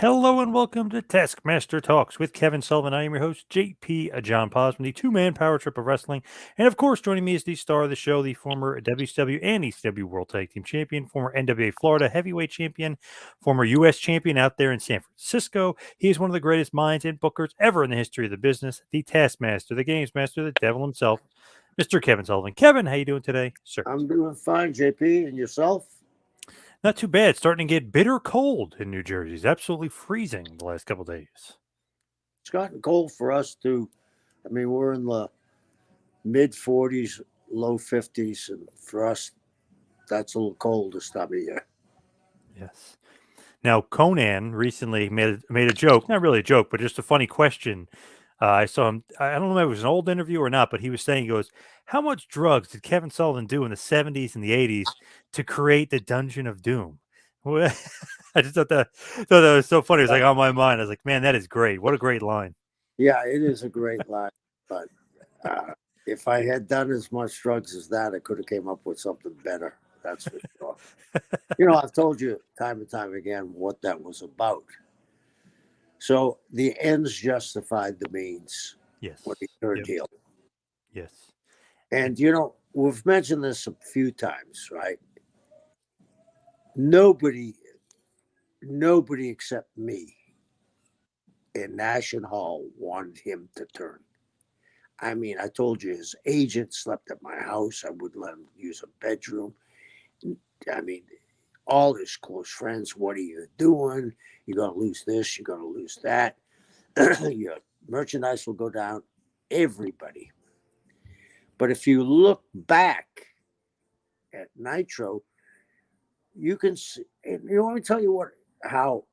Hello and welcome to Taskmaster Talks with Kevin Sullivan. I am your host, JP John Paz from the two-man power trip of wrestling. And of course, joining me is the star of the show, the former WCW and ECW World Tag Team Champion, former NWA Florida Heavyweight Champion, former U.S. Champion out there in San Francisco. He is one of the greatest minds and bookers ever in the history of the business, the Taskmaster, the Games Master, the Devil himself, Mr. Kevin Sullivan. Kevin, how you doing today, sir? I'm doing fine, JP. And yourself? Not too bad. Starting to get bitter cold in New Jersey. It's absolutely freezing the last couple of days. It's gotten cold for us too. I mean, we're in the mid 40s, low 50s, and for us, that's a little cold this time of year. Yes. Now, Conan recently made a joke, not really a joke, but just a funny question. I saw him. I don't know if it was an old interview or not, but he was saying, he goes, "How much drugs did Kevin Sullivan do in the '70s and the '80s to create the Dungeon of Doom?" Well, I just thought that was so funny. It was like on my mind. I was like, "Man, that is great. What a great line." Yeah, it is a great line, but uh, if I had done as much drugs as that, I could have came up with something better. That's for sure. I've told you time and time again what that was about. So the ends justified the means when he Yes. turned Yep. heel. Yes. And And we've mentioned this a few times, right? Nobody, nobody except me in Nash Hall wanted him to turn. I mean, I told you his agent slept at my house. I wouldn't let him use a bedroom. I mean, all his close friends, what are you doing? You're going to lose this, you're going to lose that. Your merchandise will go down. Everybody. But if you look back at Nitro, you can see, and let me tell you how,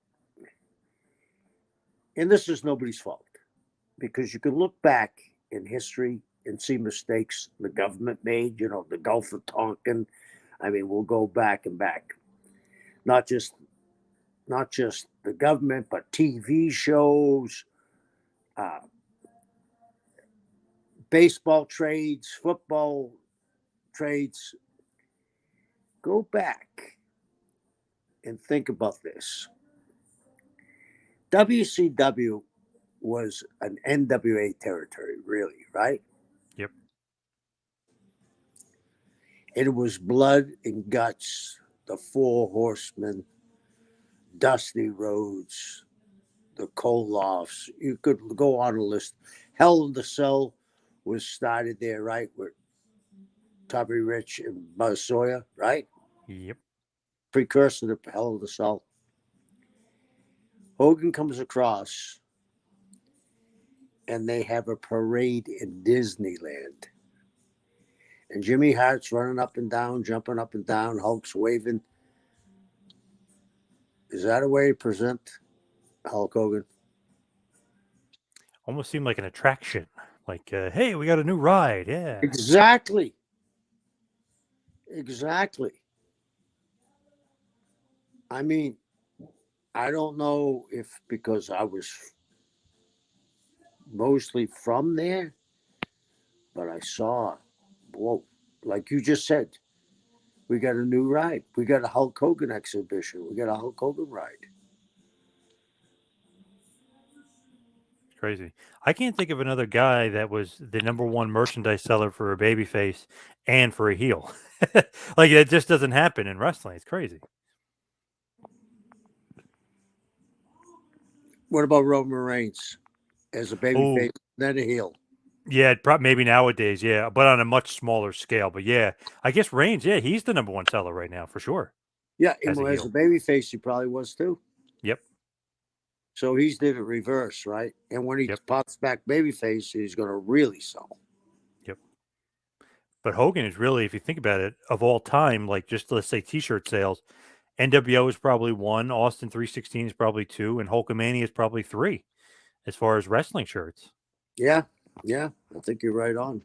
and this is nobody's fault because you can look back in history and see mistakes the government made, the Gulf of Tonkin. I mean, we'll go back and back. Not just not just the government, but TV shows, uh, baseball trades, football trades. Go back and think about this. WCW was an NWA territory, really, right? yep. It was blood and guts, the Four Horsemen, Dusty Rhodes, the Kolofs. You could go on a list. Hell in the Cell was started there, right? With Tommy Rich and Buzz Sawyer, right? Yep. Precursor to Hell in the Cell. Hogan comes across and they have a parade in Disneyland. And Jimmy Hart's running up and down, jumping up and down, Hulk's waving. Is that a way to present Hulk Hogan? Almost seemed like an attraction. Like, hey, we got a new ride. Yeah. Exactly. Exactly. I mean, I don't know if because I was mostly from there, but I saw, whoa, like you just said, we got a new ride. We got a Hulk Hogan exhibition. We got a Hulk Hogan ride. Crazy. I can't think of another guy that was the number one merchandise seller for a babyface and for a heel. Like it just doesn't happen in wrestling. It's crazy. What about Roman Reigns as a Oh, babyface, then a heel? yeah, maybe nowadays, yeah, but on a much smaller scale. But yeah, I guess Reigns, yeah, he's the number one seller right now for sure Yeah, as a as a heel. babyface, he probably was too. Yep, So he's did it reverse, right? And when he yep, pops back babyface, he's going to really sell. yep. But Hogan is really, if you think about it, of all time, like just let's say T-shirt sales, NWO is probably one, Austin 316 is probably two, and Hulkamania is probably three as far as wrestling shirts. Yeah, yeah, I think you're right on.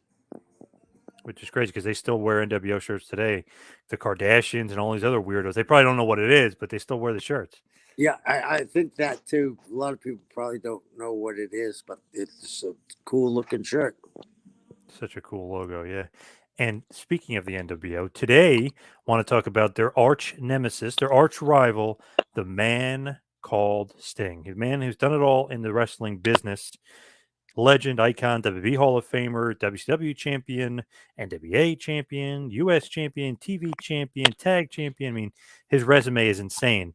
Which is crazy because they still wear NWO shirts today. The Kardashians and all these other weirdos, they probably don't know what it is, but they still wear the shirts. Yeah, I think that too. A lot of people probably don't know what it is, but it's a cool looking shirt. Such a cool logo, yeah. And speaking of the NWO, today want to talk about their arch nemesis, their arch rival, the Man called Sting, a man who's done it all in the wrestling business. Legend, icon, WWE Hall of Famer, WCW champion, NWA champion, US champion, TV champion, tag champion. I mean, his resume is insane.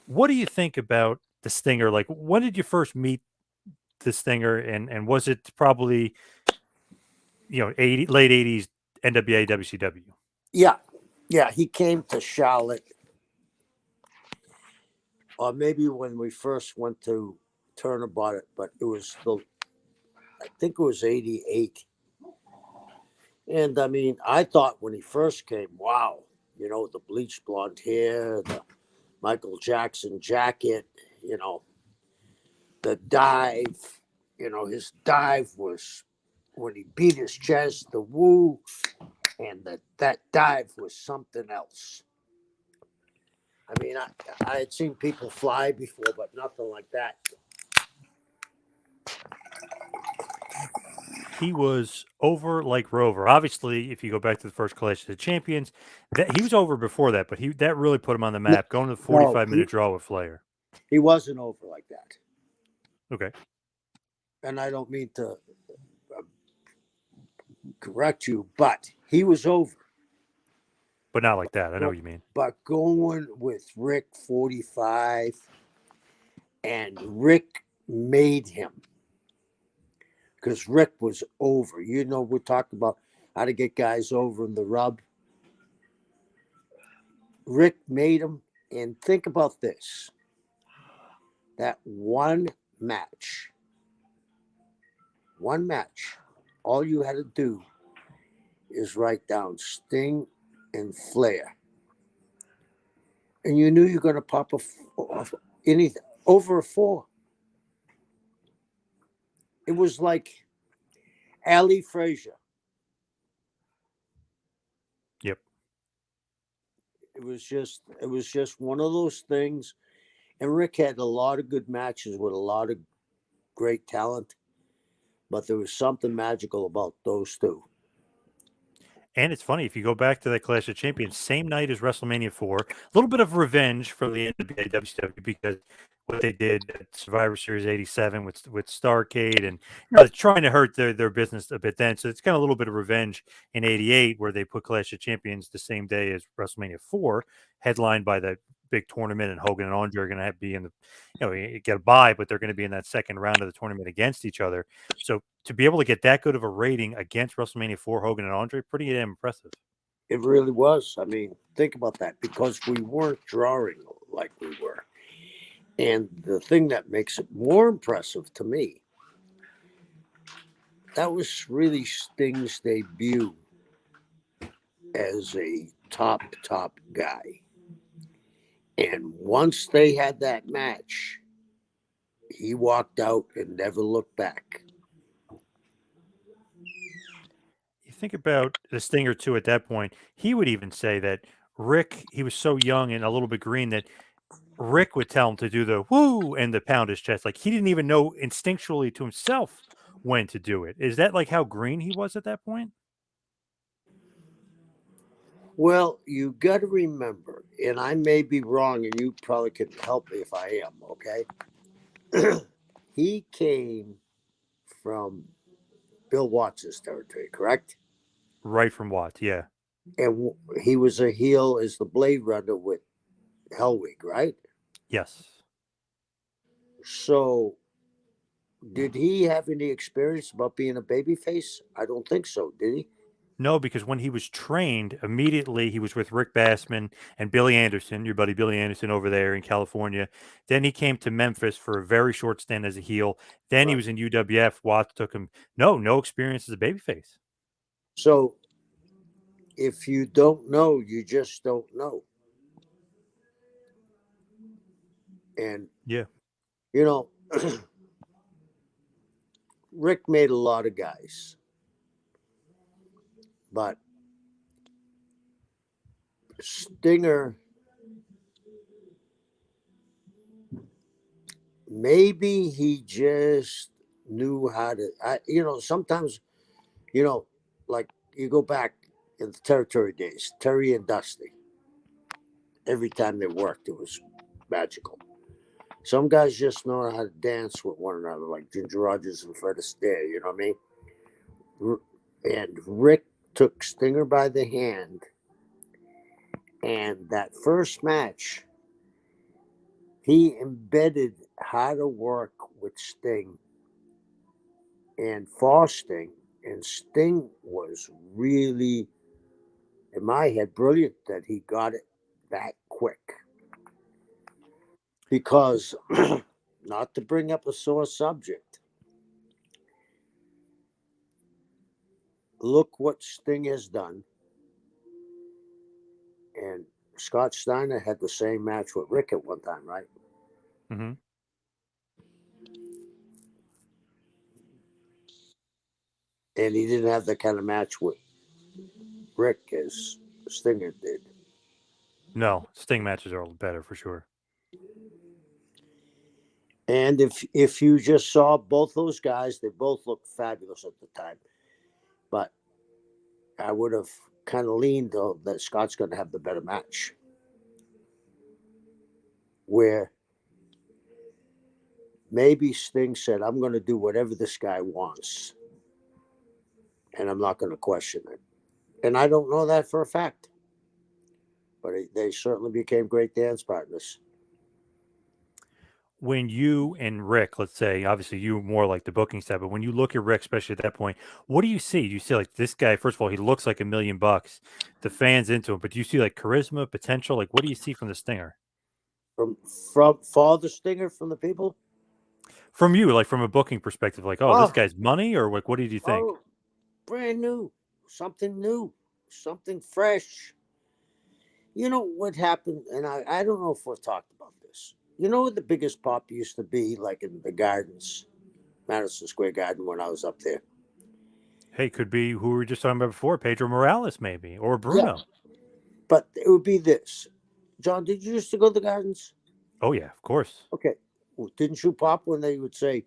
What do you think about the Stinger? Like, when did you first meet the Stinger, and was it probably late '80s NWA WCW? Yeah. Yeah. He came to Charlotte, or maybe when we first went to Turnabout, but it was I think it was 88. And I mean, I thought when he first came, wow, the bleached blonde hair, the Michael Jackson jacket, the dive, his dive was when he beat his chest, the woo, and that dive was something else. I mean, I had seen people fly before, but nothing like that. He was over like Rover. Obviously, if you go back to the first Clash of the Champions, that he was over before that, but that really put him on the No, map, going to the no, 45-minute draw with Flair. he wasn't over like that. Okay. And I don't mean to correct you, but he was over. But not like that. I know what you mean. But going with Rick 45, and Rick made him because Rick was over. We're talking about how to get guys over in the rub. Rick made him, and think about this: that one match, all you had to do is write down Sting and Flair, and you knew you're going to pop anything over a 4. It was like Ali Frazier. Yep. It was just one of those things. And Rick had a lot of good matches with a lot of great talent, but there was something magical about those two. And it's funny, if you go back to that Clash of Champions, same night as WrestleMania 4, a little bit of revenge for the NWA WCW because what they did at Survivor Series '87 with Starrcade, and trying to hurt their business a bit then. So it's kind of a little bit of revenge in '88 where they put Clash of Champions the same day as WrestleMania 4, headlined by that big tournament, and Hogan and Andre are going to be in the, get a bye, but they're going to be in that second round of the tournament against each other. So to be able to get that good of a rating against WrestleMania 4, Hogan and Andre, pretty damn impressive. It really was. I mean, think about that, because we weren't drawing like we were. And the thing that makes it more impressive to me, that was really Sting's debut as a top guy. And once they had that match, he walked out and never looked back. You think about the Stinger too. At that point, he would even say that he was so young and a little bit green that Rick would tell him to do the woo and the pound his chest. Like he didn't even know instinctually to himself when to do it. Is that like how green he was at that point? Well, you got to remember, and I may be wrong, and you probably could help me if I am, okay? He came from Bill Watts' territory, correct? Right from Watts, yeah. And he was a heel as the Blade Runner with Hellwig, right? Yes. So, did he have any experience about being a babyface? I don't think so. Did he? No, because when he was trained, immediately he was with Rick Bassman and Billy Anderson, your buddy Billy Anderson over there in California. Then he came to Memphis for a very short stint as a heel. Then he Right. was in UWF. Watts took him. No experience as a babyface. So, if you don't know, you just don't know. And, Yeah. you know, Rick made a lot of guys, but Stinger, maybe he just knew how to. Sometimes, like you go back in the territory days, Terry and Dusty. Every time they worked, it was magical. Some guys just know how to dance with one another, like Ginger Rogers and Fred Astaire. You know what I mean? And Rick took Stinger by the hand, and that first match, he embedded how to work with Sting and for Sting, and Sting was really, in my head, brilliant that he got it that quick. Because, not to bring up a sore subject, look what Sting has done. And Scott Steiner had the same match with Rick at one time, right? Mm-hmm. And he didn't have that kind of match with Rick as Stinger did. No, Sting matches are better for sure. And if you just saw both those guys, they both looked fabulous at the time. But I would have kind of leaned though that Scott's going to have the better match. Where maybe Sting said, "I'm going to do whatever this guy wants, and I'm not going to question it." And I don't know that for a fact, but they certainly became great dance partners. When you and Rick, let's say, obviously you more like the booking stuff, but when you look at Rick, especially at that point, what do you see? Do you see like this guy? First of all, he looks like $1,000,000. The fans into him, but do you see like charisma, potential? Like, what do you see from the Stinger? From Father Stinger from the people. From you, like from a booking perspective, like, oh, this Oh, guy's money, or like, what did you think? oh, brand new, something fresh. You know what happened, and I don't know if we've talked about this. You know what the biggest pop used to be, like in the gardens, Madison Square Garden, when I was up there. Hey, could be who we were just talking about before, Pedro Morales, maybe, or Yeah, Bruno. but it would be this. John, did you used to go to the gardens? Oh yeah, of course. Okay. Well, didn't you pop when they would say,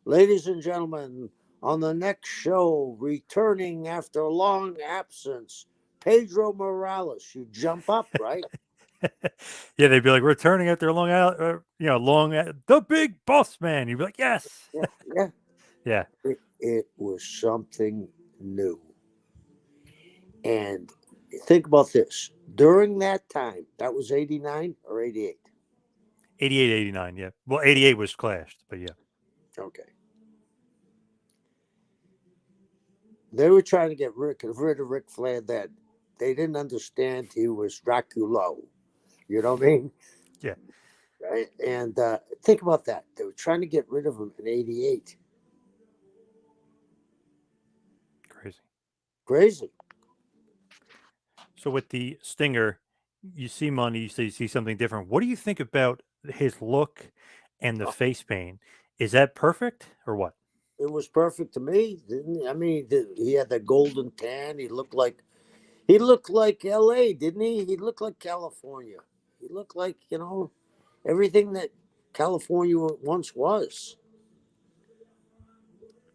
"Ladies and gentlemen, on the next show, returning after a long absence, Pedro Morales." You jump up, right? Yeah, they'd be like returning after a long out, the big boss man. You'd be like, yes, Yeah, yeah. yeah, It was something new. And think about this. During that time, that was 89 or 88. 88, 89. Yeah, well, 88 was clashed, but yeah, Okay. They were trying to get rid of Ric Flair then. They didn't understand he was Dracula. You know what I mean? yeah, Right? And think about that. They were trying to get rid of him in 88. crazy. Crazy. So with the Stinger, you see money, you see something different. What do you think about his look and the Oh, face paint? Is that perfect or what? it was perfect to me, didn't he? I mean, he had that golden tan. He looked like L.A., didn't he? He looked like California. He looked like everything that California once was.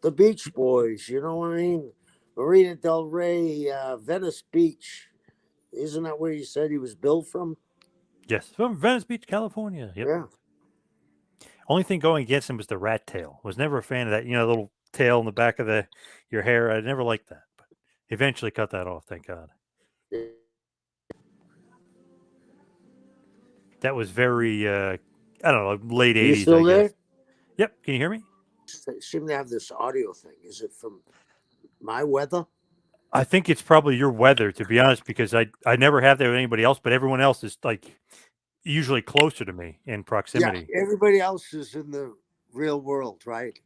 The Beach Boys, you know what I mean? Marina Del Rey, Venice Beach. Isn't that where you said he was billed from? Yes, from Venice Beach, California. Yep. Yeah. Only thing going against him was the rat tail. Was never a fan of that. Little tail in the back of the your hair. I never liked that, but eventually cut that off. Thank God. That was very, I don't know, late Are you '80s, I still guess. there? Yep. Can you hear me? They seem to have this audio thing. Is it from my weather? I think it's probably your weather, to be honest, because I never have that with anybody else, but everyone else is like usually closer to me in Yeah, proximity. everybody else is in the real world, right?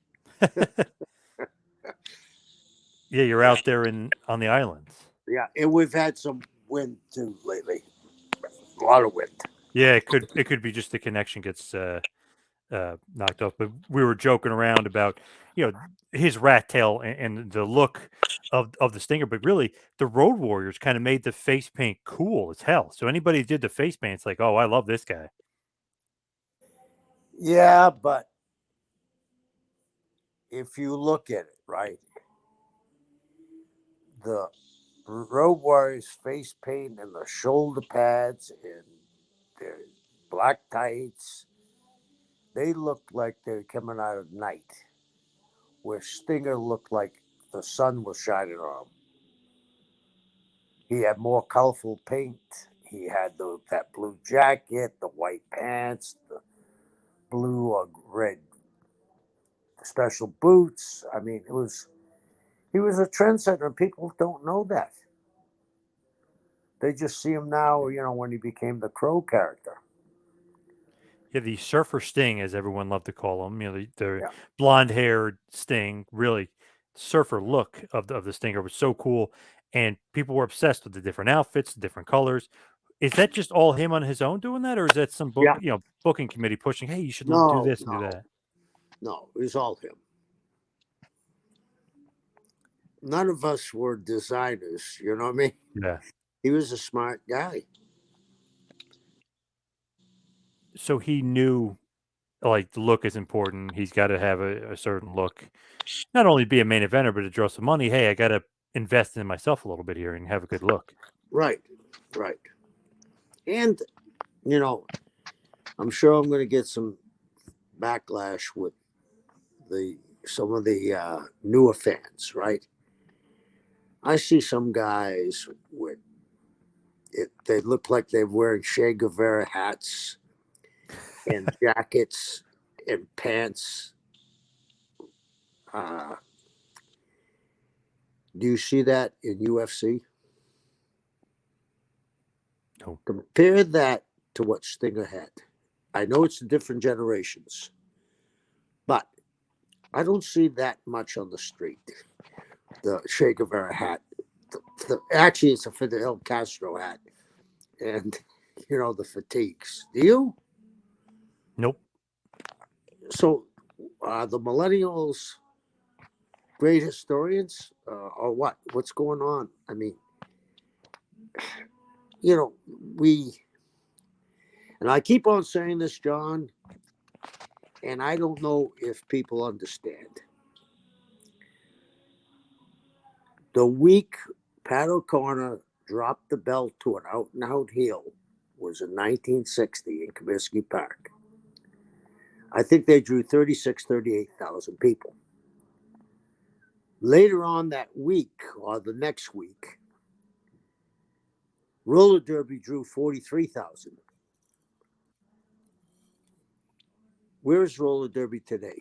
Yeah, you're Yeah, out there in on the islands. yeah. And we've had some wind too lately. A lot of wind. Yeah, it could be just the connection gets knocked off. But we were joking around about his rat tail and the look of the Stinger, but really the Road Warriors kind of made the face paint cool as hell. So anybody who did the face paint, it's like, oh, I love this guy. Yeah, but if you look at it, right, the Road Warriors face paint and the shoulder pads and their black tights, they looked like they were coming out of night, where Stinger looked like the sun was shining on him. He had more colorful paint. He had that blue jacket, the white pants, the blue or red special boots. I mean, he was a trendsetter. People don't know that. They just see him now, when he became the Crow character. Yeah, the Surfer Sting, as everyone loved to call him. The Yeah. blonde-haired Sting, really surfer look of the Stinger was so cool, and people were obsessed with the different outfits, the different colors. Is that just all him on his own doing that, or is that some Yeah. booking committee pushing? Hey, you should do No, this and do no, that. no. It was all him. None of us were designers. You know what I mean? Yeah. He was a smart guy. So he knew like the look is important. He's got to have a certain look. Not only be a main eventer, but to draw some money. Hey, I got to invest in myself a little bit here and have a good look. Right, right. And, you know, I'm sure I'm going to get some backlash with some of the newer fans, right? I see some guys with they look like they're wearing Che Guevara hats and jackets and pants. Uh, do you see that in UFC? No. Compare that to what Stinger had. I know it's different generations, but I don't see that much on the street. The Che Guevara hat. Actually, it's a Fidel Castro hat. And, the fatigues. Do you? Nope. So, the millennials great historians or what? What's going on? I mean, you know, we, and I keep on saying this, John, and I don't know if people understand. The week Pat O'Connor dropped the belt to an out and out heel was in 1960 in Comiskey Park. I think they drew 38,000 people. Later on that week, or the next week, roller derby drew 43,000. Where's roller derby today?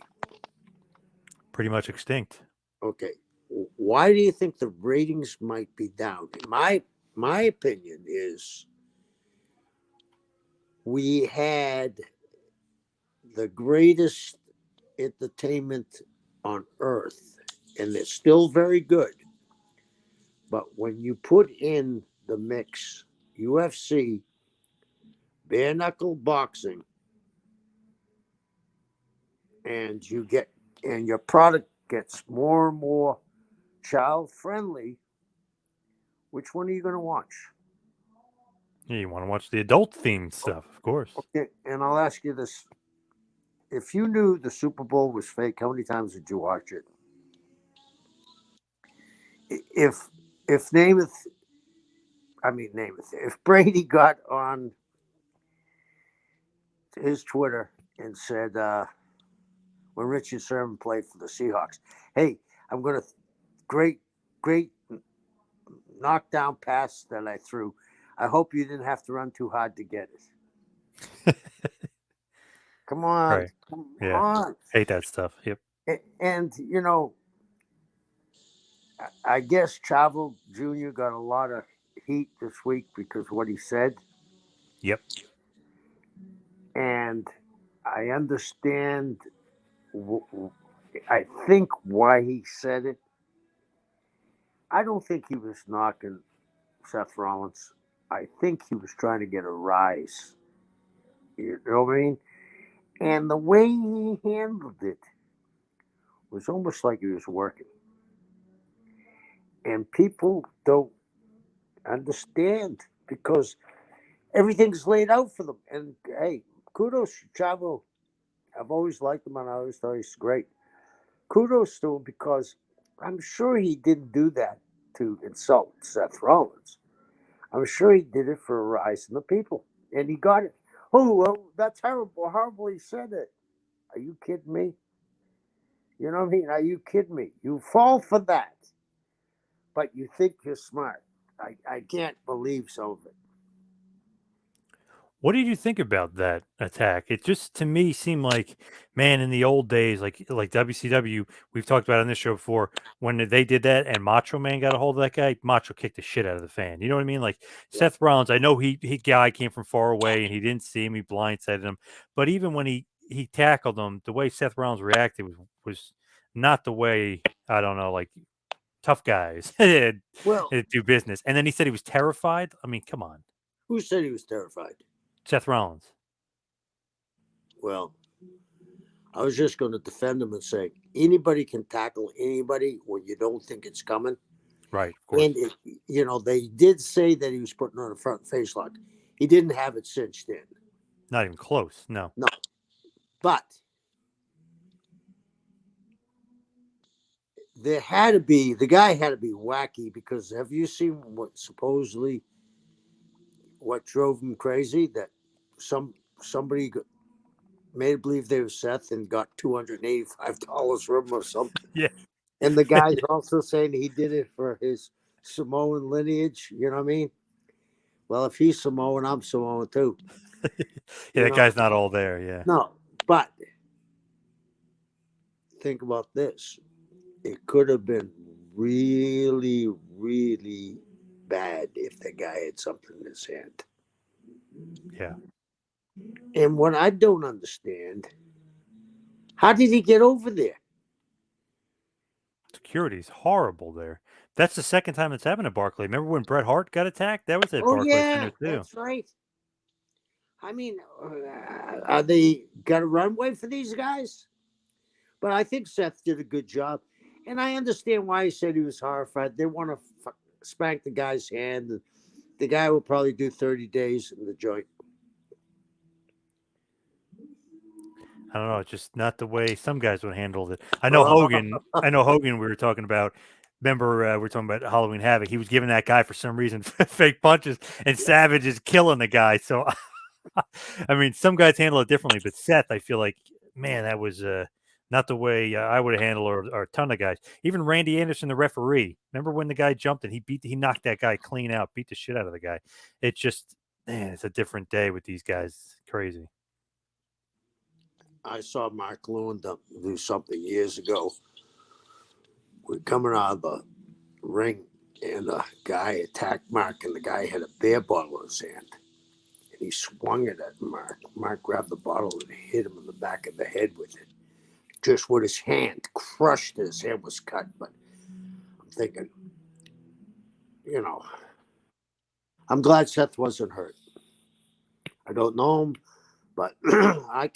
Pretty much extinct. Okay. Why do you think the ratings might be down? My opinion is we had the greatest entertainment on earth, and it's still very good. But when you put in the mix UFC, bare knuckle boxing, and your product gets more and more child friendly, which one are you going to watch? Yeah, you want to watch the adult themed stuff, of course. Okay, and I'll ask you this: if you knew the Super Bowl was fake, how many times did you watch it? If Namath, if Brady got on his Twitter and said when Richard Sherman played for the Seahawks, "Hey, I'm going to great knockdown pass that I threw. I hope you didn't have to run too hard to get it." Come on, Right. come Yeah. on. Hate that stuff. Yep. And I guess Chavo Jr. got a lot of heat this week because of what he said. Yep. And I understand, I think, why he said it. I don't think he was knocking Seth Rollins. I think he was trying to get a rise. You know what I mean? And the way he handled it was almost like he was working. And people don't understand because everything's laid out for them. And hey, kudos to Chavo. I've always liked him and I always thought he's great. Kudos to him because I'm sure he didn't do that to insult Seth Rollins. I'm sure he did it for a rise in the people. And he got it. Oh, well, that's horrible. Horrible he said it. Are you kidding me? You know what I mean? Are you kidding me? You fall for that, but you think you're smart. I can't believe some of it. What did you think about that attack? It just to me seemed like, man, in the old days, like WCW, we've talked about on this show before, when they did that and Macho Man got a hold of that guy, Macho kicked the shit out of the fan. You know what I mean? Like Yeah. Seth Rollins, I know he guy came from far away and he didn't see him, he blindsided him, but even when he tackled him, the way Seth Rollins reacted was not the way, I don't know, like tough guys Well, do business. And then he said he was terrified. I mean, come on, who said he was terrified? Seth Rollins. Well, I was just going to defend him and say anybody can tackle anybody when you don't think it's coming. Right, of And course. they did say that he was putting on a front face lock. He didn't have it cinched in. Not even close. No. No, but the guy had to be wacky because have you seen what drove him crazy? That somebody made believe they were Seth and got $285 from him or something. Yeah. And the guy's also saying he did it for his Samoan lineage. You know what I mean? Well, if he's Samoan, I'm Samoan too. Yeah, that guy's not all there. Yeah. No, but think about this. It could have been really, really bad if the guy had something in his hand. Yeah. And what I don't understand, how did he get over there? Security's horrible there. That's the second time it's happened at Barclay. Remember when Bret Hart got attacked? That was at Oh, Barclays yeah, Center too. that's right. I mean, are they got a runway for these guys? But I think Seth did a good job. And I understand why he said he was horrified. They want to spank the guy's hand. The guy will probably do 30 days in the joint. I don't know. It's just not the way some guys would handle it. I know Hogan. We were talking about. Remember, we were talking about Halloween Havoc. He was giving that guy for some reason fake punches, and Savage is killing the guy. So, I mean, some guys handle it differently, but Seth, I feel like, man, that was not the way I would have handled, or a ton of guys. Even Randy Anderson, the referee. Remember when the guy jumped and he knocked that guy clean out, beat the shit out of the guy. It's just, man, it's a different day with these guys. Crazy. I saw Mark Lewin do something years ago. We're coming out of the ring, and a guy attacked Mark, and the guy had a beer bottle in his hand. And he swung it at Mark. Mark grabbed the bottle and hit him in the back of the head with it. Just with his hand, crushed it. His hand was cut. But I'm thinking, I'm glad Seth wasn't hurt. I don't know him, but I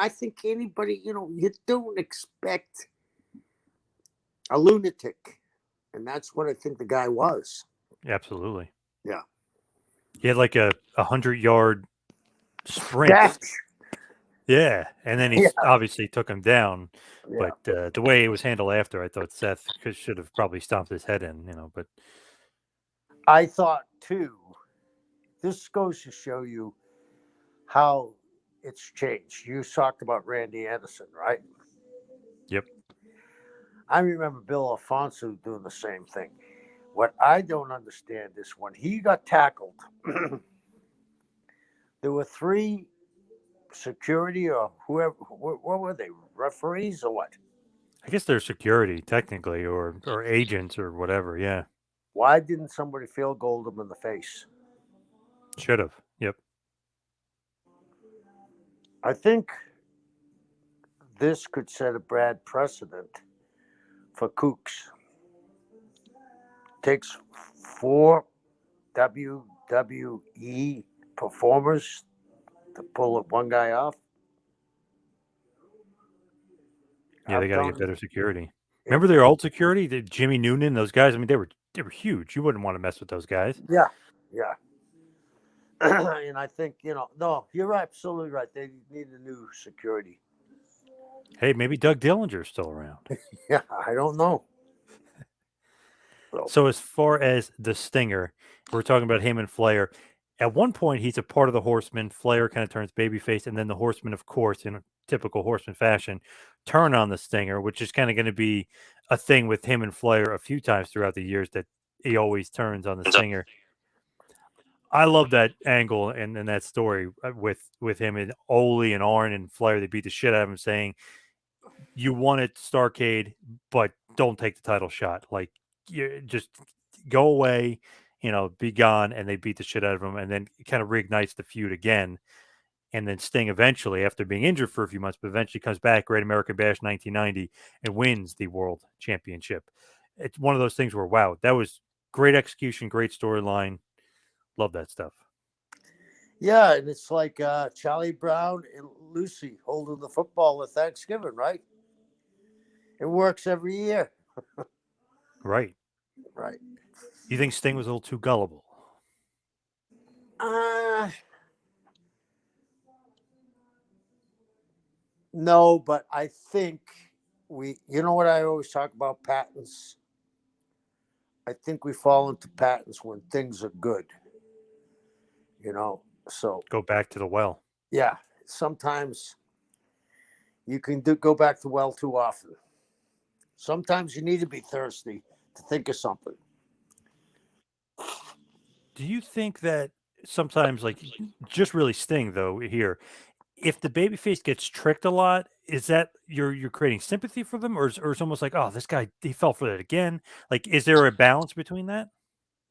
think anybody, you don't expect a lunatic. And that's what I think the guy was. Absolutely. Yeah. He had like a 100-yard sprint. Dash. Yeah, and then he obviously took him down. Yeah. But the way it was handled after, I thought Seth should have probably stomped his head in. But I thought too. This goes to show you how it's changed. You talked about Randy Anderson, right? Yep. I remember Bill Alfonso doing the same thing. What I don't understand is when he got tackled, there were 3 security or whoever. What were they? Referees or what? I guess they're security technically, or agents or whatever. Yeah. Why didn't somebody field goal him in the face? Should have. Yep. I think this could set a bad precedent for kooks. Takes 4 WWE performers to pull one guy off. Yeah, they got to get better security. Remember their old security, the Jimmy Noonan, those guys. I mean, they were huge. You wouldn't want to mess with those guys. Yeah. And I think no, you're absolutely right. They need a new security. Hey, maybe Doug Dillinger's still around. Yeah, I don't know. So as far as the Stinger, we're talking about him and Flair. At one point, he's a part of the Horsemen. Flair kind of turns babyface, and then the Horsemen, of course, typical Horseman fashion, turn on the Stinger, which is kind of going to be a thing with him and Flair a few times throughout the years that he always turns on the Stinger. I love that angle and that story with him and Ole and Arn and Flair. They beat the shit out of him, saying, "You won at Starrcade, but don't take the title shot. Like, you just go away, be gone." And they beat the shit out of him, and then it kind of reignites the feud again. And then Sting eventually, after being injured for a few months, but eventually comes back, Great American Bash 1990, and wins the World Championship. It's one of those things where, wow, that was great execution, great storyline. Love that stuff. Yeah, and it's like Charlie Brown and Lucy holding the football at Thanksgiving, right? It works every year. Right. Right. You think Sting was a little too gullible? No, but I think you know what I always talk about patents? I think we fall into patents when things are good, So, Go back to the well. yeah, sometimes you can go back to well too often. Sometimes you need to be thirsty to think of something. Do you think that sometimes, like, just really Sting though here, if the babyface gets tricked a lot, is that you're creating sympathy for them, or it's almost like, oh, this guy he fell for that again? Like, is there a balance between that?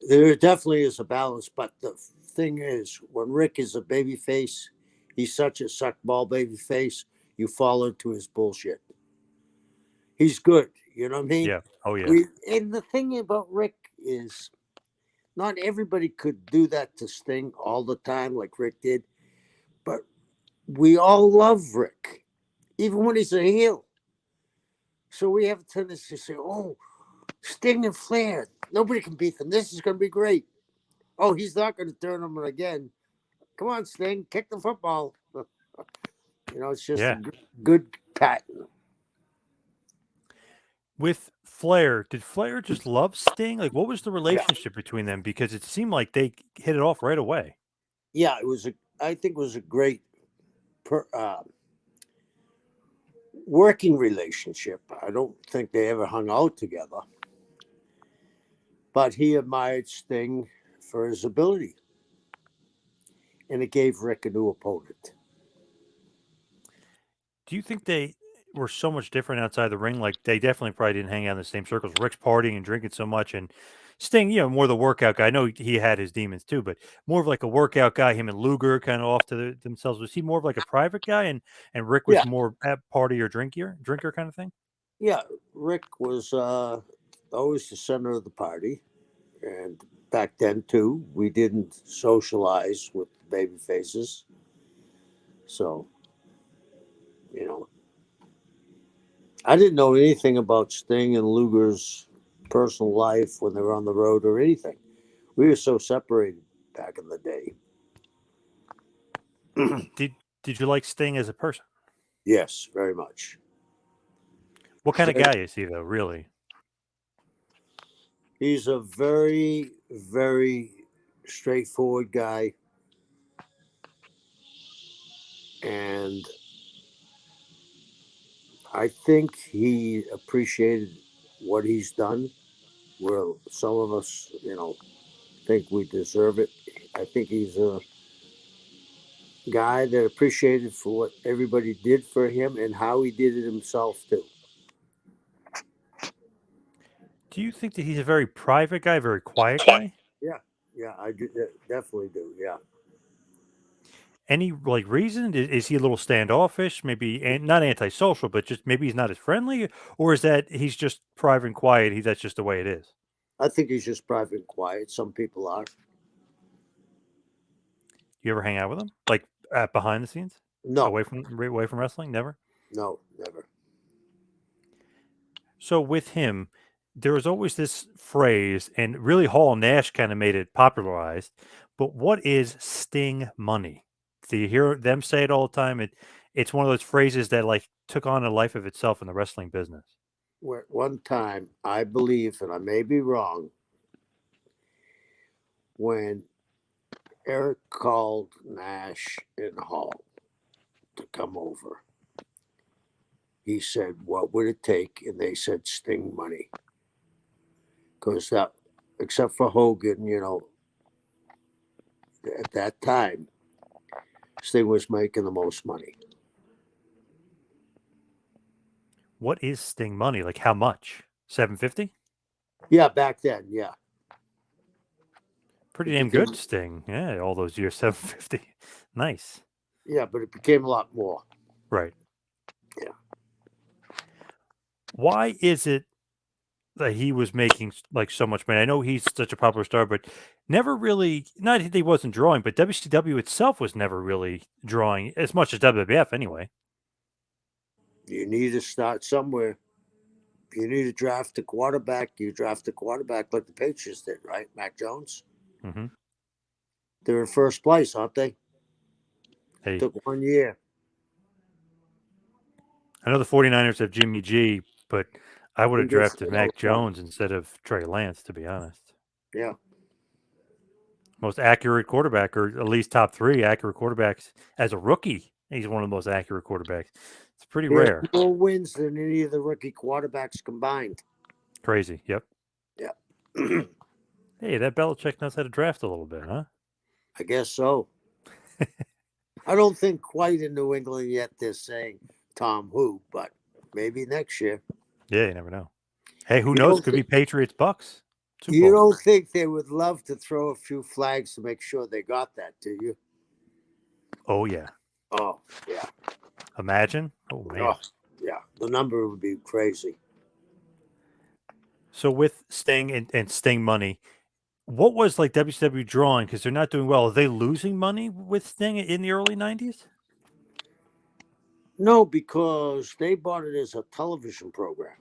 There definitely is a balance, but the thing is, when Rick is a baby face, he's such a suckball baby face, you fall into his bullshit. He's good, you know what I mean? Yeah. Oh yeah. And the thing about Rick is not everybody could do that to Sting all the time like Rick did, but we all love Rick, even when he's a heel. So we have a tendency to say, oh, Sting and Flair, nobody can beat them. This is going to be great. Oh, he's not going to turn them again. Come on, Sting, kick the football. It's just a Yeah. good pattern. With Flair, did Flair just love Sting? Like, what was the Yeah, relationship between them? Because it seemed like they hit it off right away. yeah. I think it was a great working relationship. I don't think they ever hung out together, but he admired Sting for his ability, and it gave Rick a new opponent. Do you think they were so much different outside the ring? Like, they definitely probably didn't hang out in the same circles. Rick's partying and drinking so much, and Sting, more the workout guy. I know he had his demons too, but more of like a workout guy. Him and Luger kind of off to themselves. Was he more of like a private guy, and Rick was Yeah, more at party or drinker kind of thing? yeah. Rick was always the center of the party, and back then too, we didn't socialize with the baby faces, so you know, I didn't know anything about Sting and Luger's personal life when they were on the road or anything. We were so separated back in the day. Did you like Sting as a person? Yes, very much. What kind of Very, guy is he though? Really? he's a very, very straightforward guy, and I think he appreciated what he's done. Where some of us, think we deserve it. I think he's a guy that appreciated for what everybody did for him and how he did it himself too. Do you think that he's a very private guy, very quiet guy? Yeah, yeah, I do, definitely do. Yeah, Any like reason? Is he a little standoffish? Maybe not antisocial, but just maybe he's not as friendly, or is that he's just private and quiet? That's just the way it is. I think he's just private and quiet. Some people are. You ever hang out with him, like behind the scenes, No, away from wrestling? Never. no, never. So with him, there was always this phrase, and really Hall and Nash kind of made it popularized. But what is Sting money? Do you hear them say it all the time? It's one of those phrases that like took on a life of itself in the wrestling business. Where one time, I believe, and I may be wrong, when Eric called Nash and Hall to come over, He said, "What would it take?" And they said, "Sting money." Because that, except for Hogan, at that time, Sting was making the most money. What is Sting money? Like how much? $750? Yeah, back then, yeah. Pretty It damn became, good, Sting. Yeah, all those years, $750. Nice. yeah, but it became a lot more. Right. Yeah. Why is it that he was making like so much money? I know he's such a popular star, but never really. Not that he wasn't drawing, but WCW itself was never really drawing as much as WWF anyway. You need to start somewhere. If you need to draft a quarterback, you draft a quarterback like the Patriots did, right? Mac Jones. Hmm. They're in first place, aren't they? Hey, Took 1 year. I know the 49ers have Jimmy G, but I would have He gets drafted it all Mac the time. Jones instead of Trey Lance, to be honest. Yeah. Most accurate quarterback, or at least top three accurate quarterbacks as a rookie. He's one of the most accurate quarterbacks. It's pretty He has rare. more wins than any of the rookie quarterbacks combined. Crazy. Yep. Yeah. Hey, that Belichick knows how to draft a little bit, huh? I guess so. I don't think quite in New England yet they're saying Tom who, but maybe next year. Yeah, you never know. Hey, who You knows? don't Could be think Patriots Bucks Super you Bowl. don't think they would love to throw a few flags to make sure they got that, do you? Oh yeah. Oh, yeah. Imagine. Oh man. Oh, yeah. The number would be crazy. So with Sting and Sting money, what was like WCW drawing? Because they're not doing well. Are they losing money with Sting in the early '90s? No, because they bought it as a television program.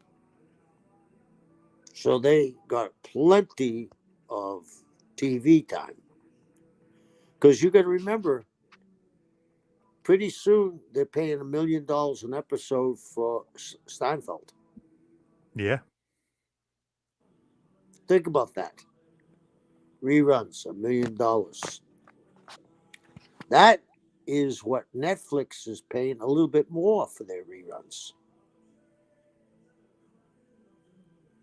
So they got plenty of TV time. Because you got to remember, pretty soon they're paying $1 million an episode for Steinfeld. Yeah. Think about that. Reruns, $1 million. That is what Netflix is paying a little bit more for their reruns.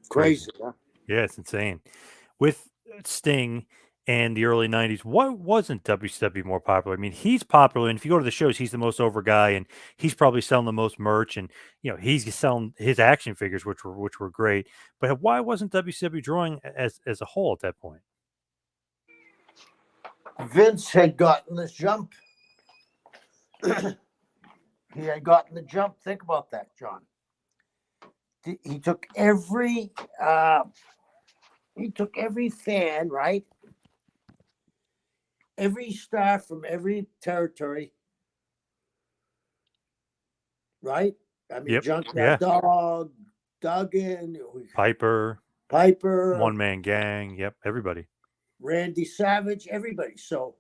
Crazy. Crazy, huh? Yeah, it's insane. With Sting and the early '90s, what wasn't WCW more popular? I mean, he's popular, and if you go to the shows, he's the most over guy, and he's probably selling the most merch, and he's selling his action figures, which were great. But why wasn't WCW drawing as a whole at that point? Vince had gotten this jump. He had gotten the jump. Think about that, John. He took every fan, right? Every star from every territory, right? I mean, Yep. Junkyard Yeah. Dog, Duggan, Piper, Piper, One Man Gang. Yep. Everybody. Randy Savage, everybody. So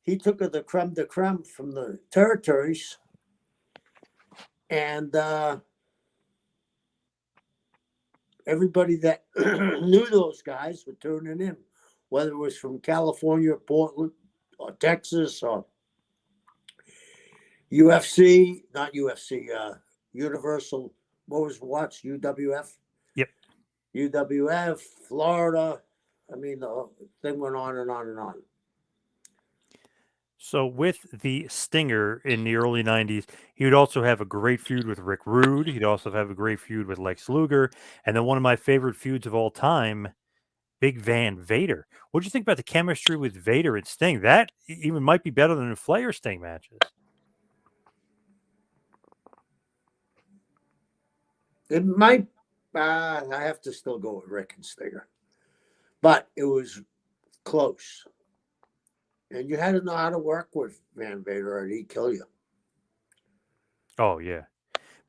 he took the creme de creme from the territories, and everybody that knew those guys were tuning in, whether it was from California, Portland, or Texas, or UFC, not UFC, Universal. What was watch UWF? Yep. UWF, Florida. I mean, the thing went on and on and on. So with the Stinger in the early '90s, he would also have a great feud with Rick Rude. He'd also have a great feud with Lex Luger, and then one of my favorite feuds of all time, Big Van Vader. What do you think about the chemistry with Vader and Sting? That even might be better than the Flair Sting matches. It might. I have to still go with Rick and Stinger, but it was close, and you had to know how to work with Van Vader, or he'd kill you. Oh yeah.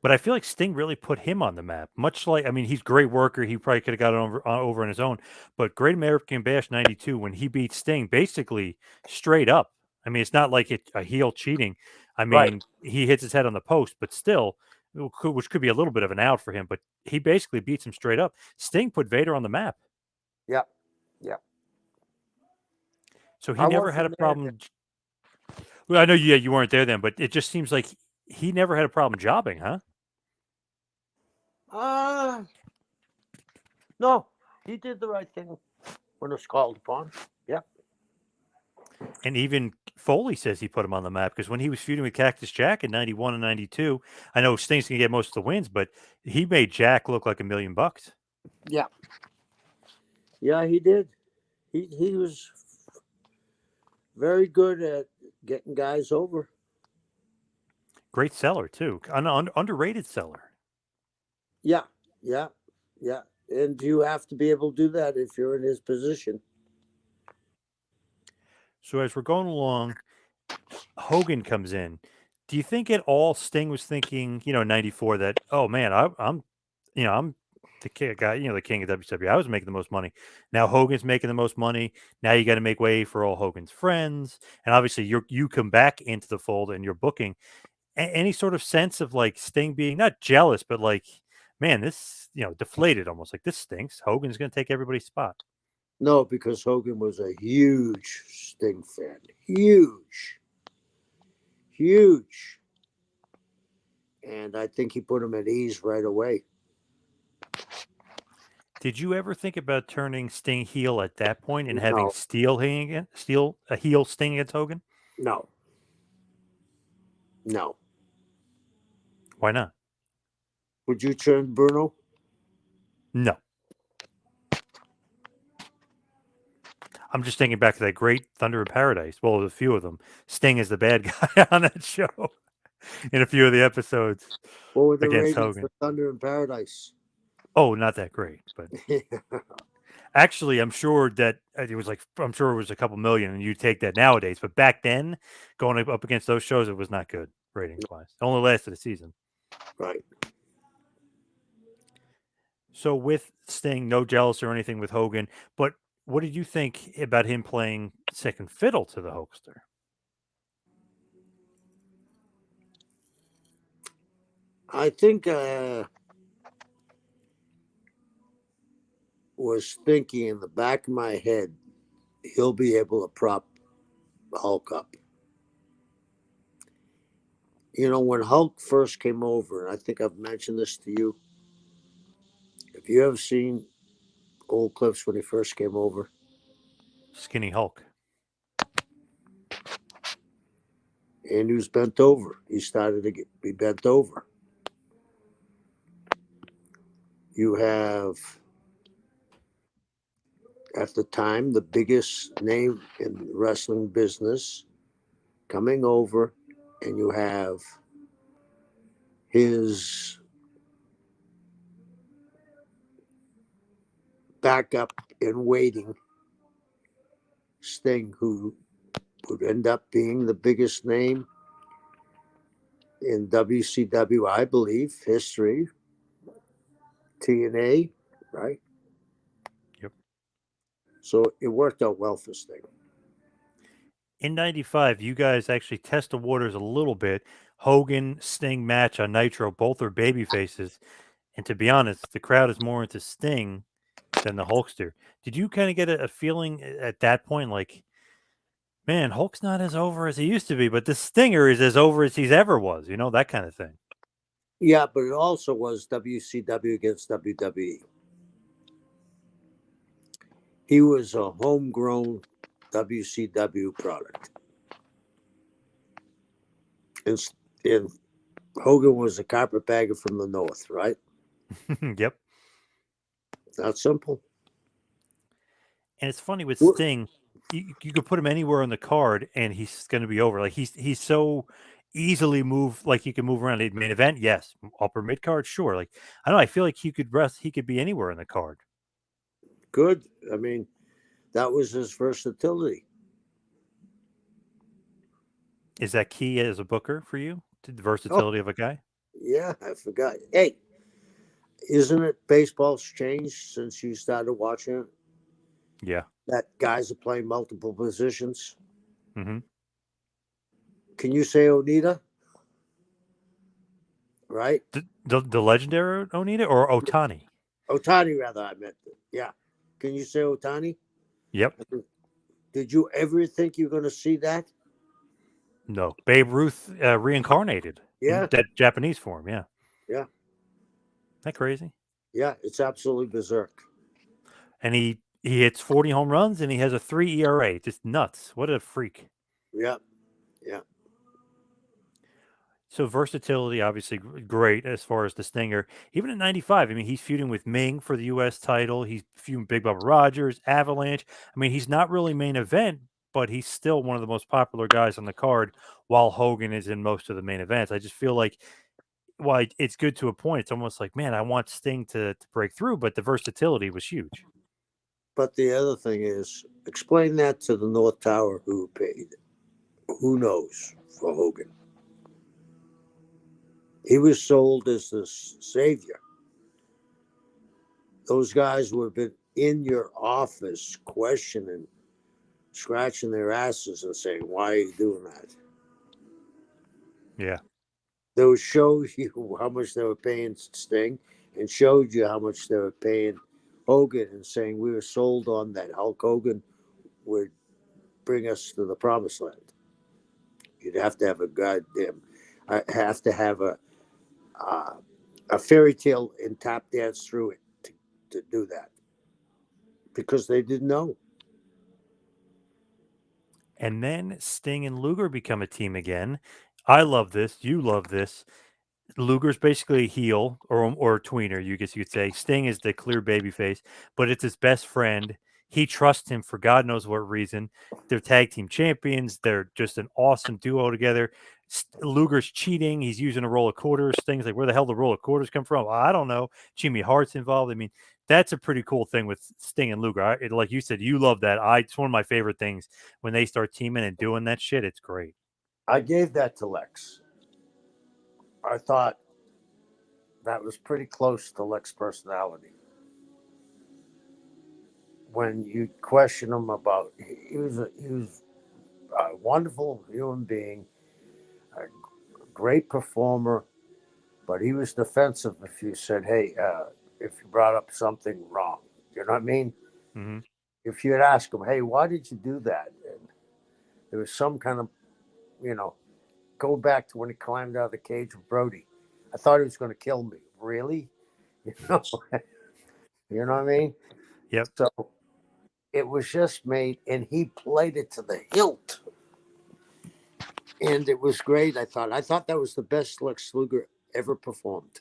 But I feel like Sting really put him on the map. Much like, I mean, he's a great worker. He probably could have got it over on his own. But Great American Bash '92, when he beat Sting, basically straight up. I mean, it's not like a heel cheating. I Right. mean, he hits his head on the post, but still, which could be a little bit of an out for him. But he basically beats him straight up. Sting put Vader on the map, Yep. Yep. so he I never had a wasn't there. problem. Well, I know you weren't there then, but it just seems like he never had a problem jobbing, huh? Uh, no, he did the right thing when it's called upon. Yeah. And even Foley says he put him on the map because when he was feuding with Cactus Jack in 91 and 92, I know Sting's going to get most of the wins, but he made Jack look like $1,000,000. Yeah. Yeah, he did. He was very good at getting guys over. Great seller, too. Underrated seller. Yeah, yeah, yeah. And you have to be able to do that if you're in his position. So as we're going along, Hogan comes in. Do you think at all Sting was thinking, 94 that, oh man, I'm the guy, the king of WWE. I was making the most money. Now Hogan's making the most money. Now you got to make way for all Hogan's friends. And obviously you come back into the fold and you're booking. Any sort of sense of like Sting being not jealous, but like, man, this, deflated almost like this stinks. Hogan's going to take everybody's spot. No, because Hogan was a huge Sting fan. Huge. Huge. And I think he put him at ease right away. Did you ever think about turning Sting heel at that point and having No, Steel a heel Sting against Hogan? no, no. Why not? Would you turn Bruno? No. I'm just thinking back to that great Thunder in Paradise. Well, a few of them. Sting is the bad guy on that show in a few of the episodes What were the against ratings Hogan. for Thunder in Paradise? Oh, not that great, but actually, I'm sure that I'm sure it was a couple million, and you take that nowadays. But back then, going up against those shows, it was not good ratings wise. It only lasted a season. Right. So with Sting, no jealous or anything with Hogan, but what did you think about him playing second fiddle to the Hulkster? I think was thinking in the back of my head, he'll be able to prop Hulk up. When Hulk first came over, and I think I've mentioned this to you. Have you ever seen old clips when he first came over? Skinny Hulk. And he was bent over. He started to be bent over. You have, at the time, the biggest name in the wrestling business coming over, and you have his backup in waiting, Sting, who would end up being the biggest name in WCW, I believe, history, TNA, right? Yep. So it worked out well for Sting. In 95, you guys actually test the waters a little bit. Hogan Sting match on Nitro, both are baby faces. And to be honest, the crowd is more into Sting than the Hulkster. Did you kind of get a feeling at that point like, man, Hulk's not as over as he used to be, but this Stinger is as over as he's ever was, that kind of thing? Yeah, but it also was WCW against WWE. He was a homegrown WCW product. And Hogan was a carpetbagger from the North, right? Yep. Not simple. And it's funny with Sting, you could put him anywhere on the card and he's going to be over. Like he's so easily moved, like he can move around. Main event, yes. Upper mid card, sure. Like I don't know, I feel like he could be anywhere on the card. Good. I mean, that was his versatility. Is that key as a booker for you? To the versatility of a guy? Yeah, I forgot. Hey, isn't it baseball's changed since you started watching it? Yeah. That guys are playing multiple positions. Mm-hmm. Can you say Onita? Right? The legendary Onita or Otani? Otani, rather, I meant. Yeah. Can you say Otani? Yep. Did you ever think you're going to see that? No. Babe Ruth reincarnated in Yeah. that Japanese form. Yeah. Yeah. that crazy? Yeah, it's absolutely berserk. And he hits 40 home runs and he has a 3 ERA. Just nuts. What a freak. Yeah, yeah. So versatility, obviously great as far as the Stinger. Even at 95, I mean, he's feuding with Ming for the U.S. title. He's feuding Big Bubba Rogers, Avalanche. I mean, he's not really main event, but he's still one of the most popular guys on the card. While Hogan is in most of the main events, I just feel like, while it's good to a point, it's almost like, man, I want Sting to break through, but the versatility was huge. But the other thing is, explain that to the North Tower who paid. Who knows for Hogan? He was sold as the savior. Those guys who have been in your office questioning, scratching their asses and saying, "Why are you doing that?" Yeah. They would show you how much they were paying Sting and showed you how much they were paying Hogan and saying we were sold on that Hulk Hogan would bring us to the promised land. You'd have to have a goddamn, I have to have uh, a fairy tale and tap dance through it to do that because they didn't know. And then Sting and Luger become a team again. I love this. You love this. Luger's basically a heel or tweener, you guess you could say. Sting is the clear babyface, but it's his best friend. He trusts him for God knows what reason. They're tag team champions. They're just an awesome duo together. Luger's cheating. He's using a roll of quarters. Sting's like, where the hell the roll of quarters come from? I don't know. Jimmy Hart's involved. I mean, that's a pretty cool thing with Sting and Luger. Like you said, you love that. It's one of my favorite things when they start teaming and doing that shit. It's great. I gave that to Lex. I thought that was pretty close to Lex's personality. When you question him about, he was a wonderful human being, a great performer, but he was defensive if you said, "Hey, if you brought up something wrong," you know what I mean? Hmm. If you had asked him, "Hey, why did you do that?" and there was some kind of, you know, go back to when he climbed out of the cage with Brody. I thought he was going to kill me. Really? You know, you know what I mean? Yep. So it was just made, and he played it to the hilt, and it was great. I thought that was the best Lex Luger ever performed.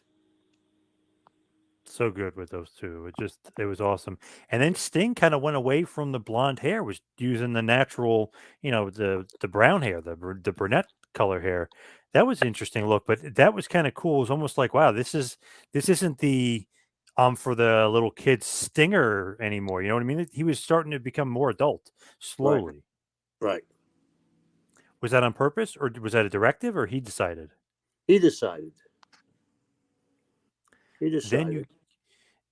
So good with those two. It was awesome. And then Sting kind of went away from the blonde hair, was using the natural, the brown hair, the brunette color hair. That was an interesting look, but that was kind of cool. It was almost like, wow, this isn't the for the little kids Stinger anymore. You know what I mean? He was starting to become more adult Right, slowly. right. Was that on purpose, or was that a directive, or he decided? He decided. He Then decided. you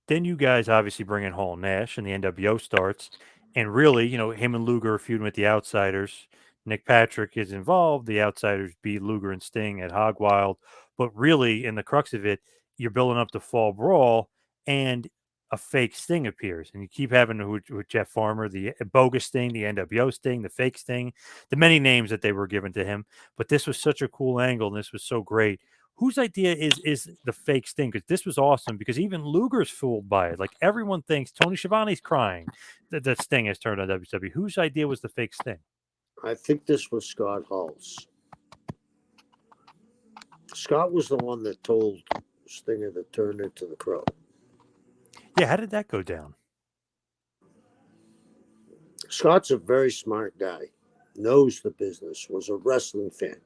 Then you guys obviously bring in Hall and Nash, and the NWO starts. And really, him and Luger are feuding with the Outsiders. Nick Patrick is involved. The Outsiders beat Luger and Sting at Hog Wild. But really, in the crux of it, you're building up to Fall Brawl, and a fake Sting appears. And you keep having with Jeff Farmer, the bogus Sting, the NWO Sting, the fake Sting, the many names that they were given to him. But this was such a cool angle, and this was so great. Whose idea is the fake Sting? Because this was awesome. Because even Luger's fooled by it. Like, everyone thinks Tony Schiavone's crying that Sting has turned on WWE. Whose idea was the fake Sting? I think this was Scott Hall's. Scott was the one that told Stinger to turn into the Crow. Yeah, how did that go down? Scott's a very smart guy, knows the business, was a wrestling fan.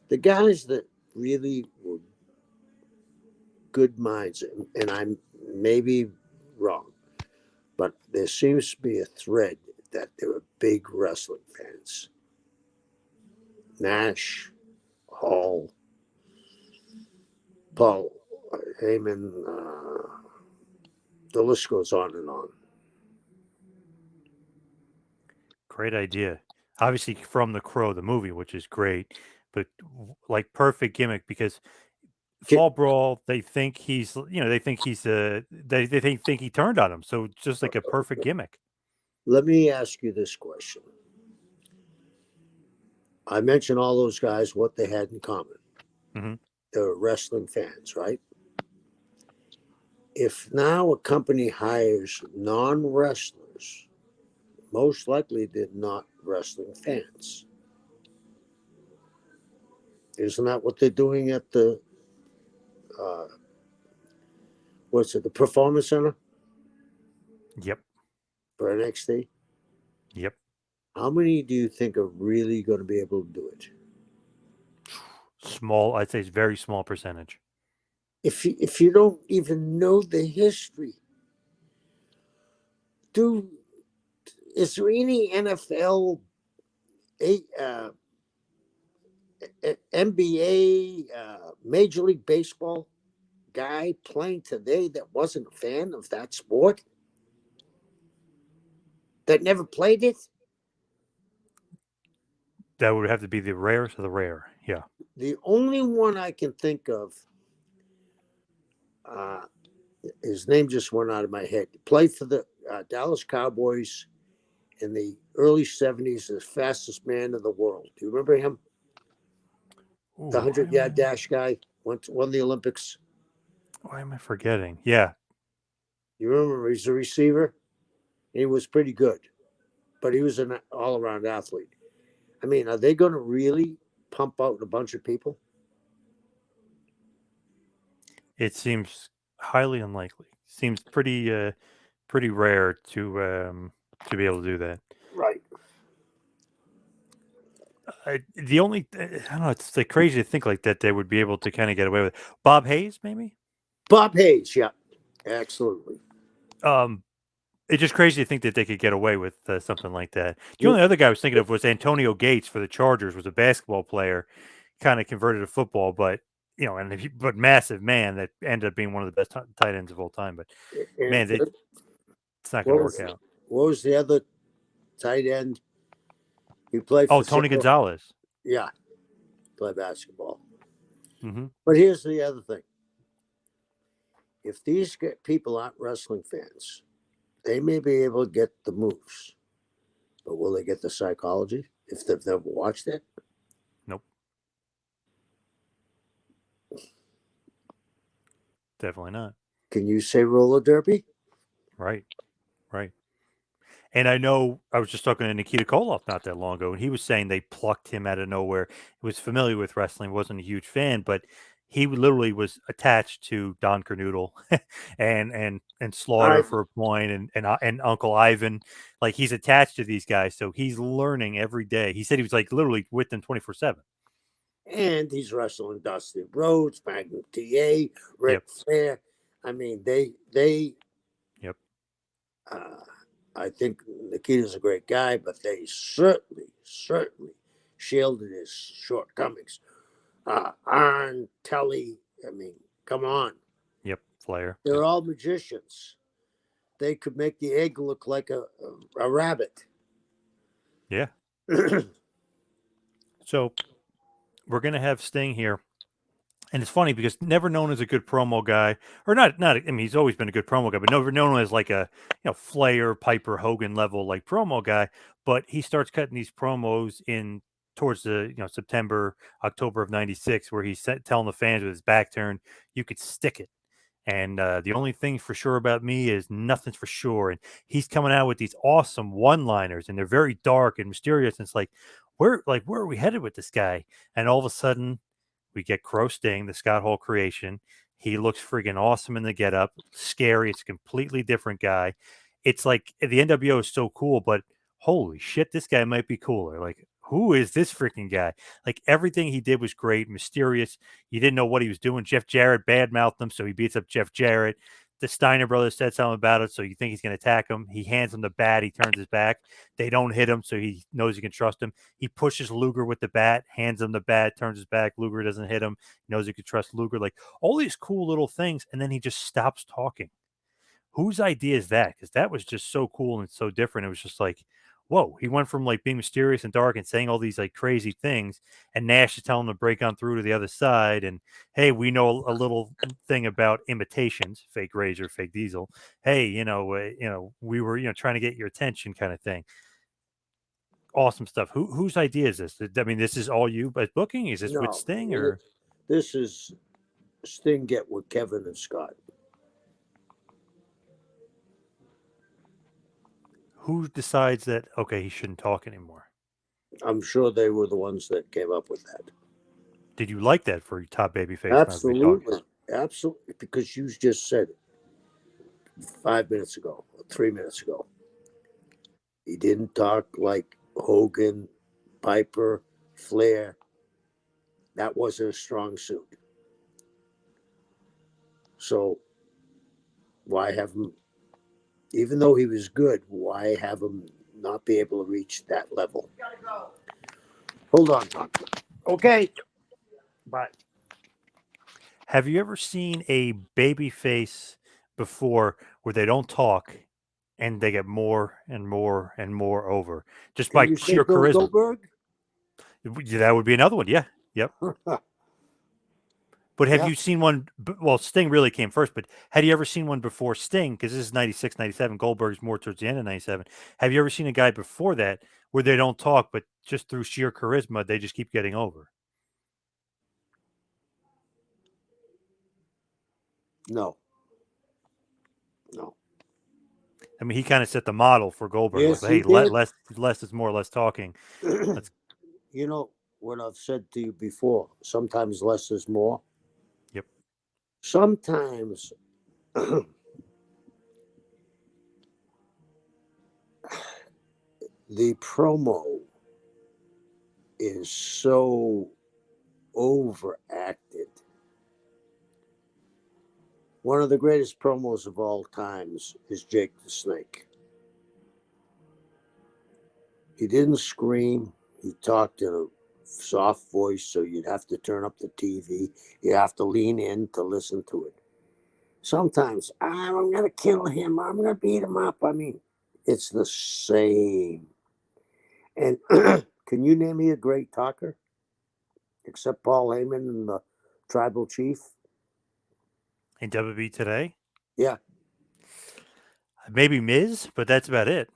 The guys that really were good minds, and I'm maybe wrong, but there seems to be a thread that they were big wrestling fans. Nash, Hall, Paul, Heyman, the list goes on and on. Great idea. Obviously, from The Crow, the movie, which is great, but like perfect gimmick because Get, Fall Brawl, they think they think think he turned on him. So it's just like a perfect gimmick. let me ask you this question. I mentioned all those guys, what they had in common. Hmm. They were wrestling fans, right? If now a company hires non-wrestlers, most likely they're not wrestling fans. Isn't that what they're doing at the uh, what's it, the Performance Center Yep. for NXT? Yep. How many do you think are really going to be able to do it? Small, I'd say it's very small percentage. If you don't even know the history, do is there any NFL, NBA, Major League Baseball guy playing today that wasn't a fan of that sport? That never played it? That would have to be the rarest of the rare. Yeah. The only one I can think of, uh, his name just went out of my head. He played for the Dallas Cowboys in the early 70s, the fastest man in the world. Do you remember him? The Ooh, 100-yard dash guy, won the Olympics. why am I forgetting? Yeah. You remember he's a receiver? He was pretty good, but he was an all around athlete. I mean, are they going to really pump out a bunch of people? It seems highly unlikely. Seems pretty rare to be able to do that. Right. The only I don't know. It's like crazy to think like that they would be able to kind of get away with it. Bob Hayes, maybe. Bob Hayes, yeah, absolutely. Um, it's just crazy to think that they could get away with something like that. The You, only other guy I was thinking of was Antonio Gates for the Chargers. Was a basketball player, kind of converted to football, but but massive man that ended up being one of the best tight ends of all time. But and man, it's not going what to work was out. what was the other tight end? He played Oh, for Tony San. Gonzalez. Yeah, play basketball. Mm-hmm. But here's the other thing: if these people aren't wrestling fans, they may be able to get the moves, but will they get the psychology if they've never watched it? Nope, definitely not. Can you say roller derby? Right, right. And I know I was just talking to Nikita Koloff not that long ago, and he was saying they plucked him out of nowhere. He was familiar with wrestling, wasn't a huge fan, but he literally was attached to Don Kernoodle and Slaughter I for a point, and Uncle Ivan. Like he's attached to these guys, so he's learning every day. He said he was like literally with them 24/7. and he's wrestling Dusty Rhodes, Magnum TA, Ric Yep, Flair. I mean, they. yep, Uh, I think Nikita's a great guy, but they certainly shielded his shortcomings. Arn, Telly, I mean, come on. yep. Flair. They're Yep. all magicians. They could make the egg look like a rabbit. Yeah. So we're gonna have Sting here. And it's funny because never known as a good promo guy, or not. I mean, he's always been a good promo guy, but never known as like a Flair, Piper, Hogan level like promo guy. But he starts cutting these promos in towards the September, October of '96, where he's telling the fans with his back turned, "You could stick it." And the only thing for sure about me is nothing's for sure. And he's coming out with these awesome one-liners, and they're very dark and mysterious. And it's where are we headed with this guy? And all of a sudden, we get Crow Sting, the Scott Hall creation. He looks friggin' awesome in the getup. Scary. It's a completely different guy. It's like the NWO is so cool, but holy shit, this guy might be cooler. Like, who is this freaking guy? Like everything he did was great, mysterious. You didn't know what he was doing. Jeff Jarrett badmouthed him, so he beats up Jeff Jarrett. The Steiner brothers said something about it, so you think he's going to attack him. He hands him the bat. He turns his back. They don't hit him, so he knows he can trust him. He pushes Luger with the bat, hands him the bat, turns his back. Luger doesn't hit him. He knows he can trust Luger. Like all these cool little things, and then he just stops talking. Whose idea is that? Because that was just so cool and so different. It was just like, whoa, he went from like being mysterious and dark and saying all these like crazy things, and Nash is telling him to break on through to the other side. And hey, we know a little thing about imitations, fake Razor, fake Diesel. Hey, we were trying to get your attention, kind of thing. Awesome stuff. Whose idea is this? I mean, this is all you, but booking is this with No, Sting or this is Sting get with Kevin and Scott. Who decides that, okay, he shouldn't talk anymore? I'm sure they were the ones that came up with that. Did you like that for your top babyface not to be talking? Absolutely. Absolutely. Because you just said it 5 minutes ago, or 3 minutes ago. He didn't talk like Hogan, Piper, Flair. That wasn't a strong suit. So why have him, even though he was good, why have him not be able to reach that level? Hold on, Tom. Okay. Bye. Have you ever seen a babyface before where they don't talk and they get more and more and more over just And by you say sheer Bill charisma? Goldberg? That would be another one. Yeah. Yep. But have Yeah. you seen one? Well, Sting really came first, but had you ever seen one before Sting? Because this is 96, 97. Goldberg's more towards the end of 97. Have you ever seen a guy before that where they don't talk, but just through sheer charisma, they just keep getting over? No. No. I mean, he kind of set the model for Goldberg. Like, Yes, hey, he did. less is more, less talking. Let's, You know what I've said to you before. Sometimes less is more. yep. Sometimes the promo is so overacted. One of the greatest promos of all times is Jake the Snake. He didn't scream. He talked in a soft voice, so you'd have to turn up the TV. You have to lean in to listen to it. Sometimes I'm going to kill him. I'm going to beat him up. I mean, it's the same. And can you name me a great talker except Paul Heyman and the tribal chief? In WWE today, Yeah. maybe Miz, but that's about it.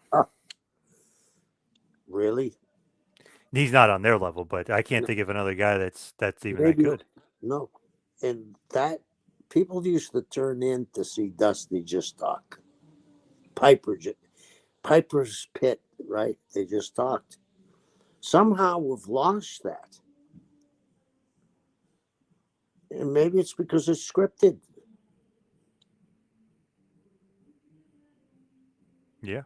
Really? He's not on their level, but I can't No, think of another guy that's even that maybe good. no. And that people used to turn in to see Dusty just talk. Piper, Piper's Pit, right? They just talked. Somehow we've lost that. And maybe it's because it's scripted. Yeah,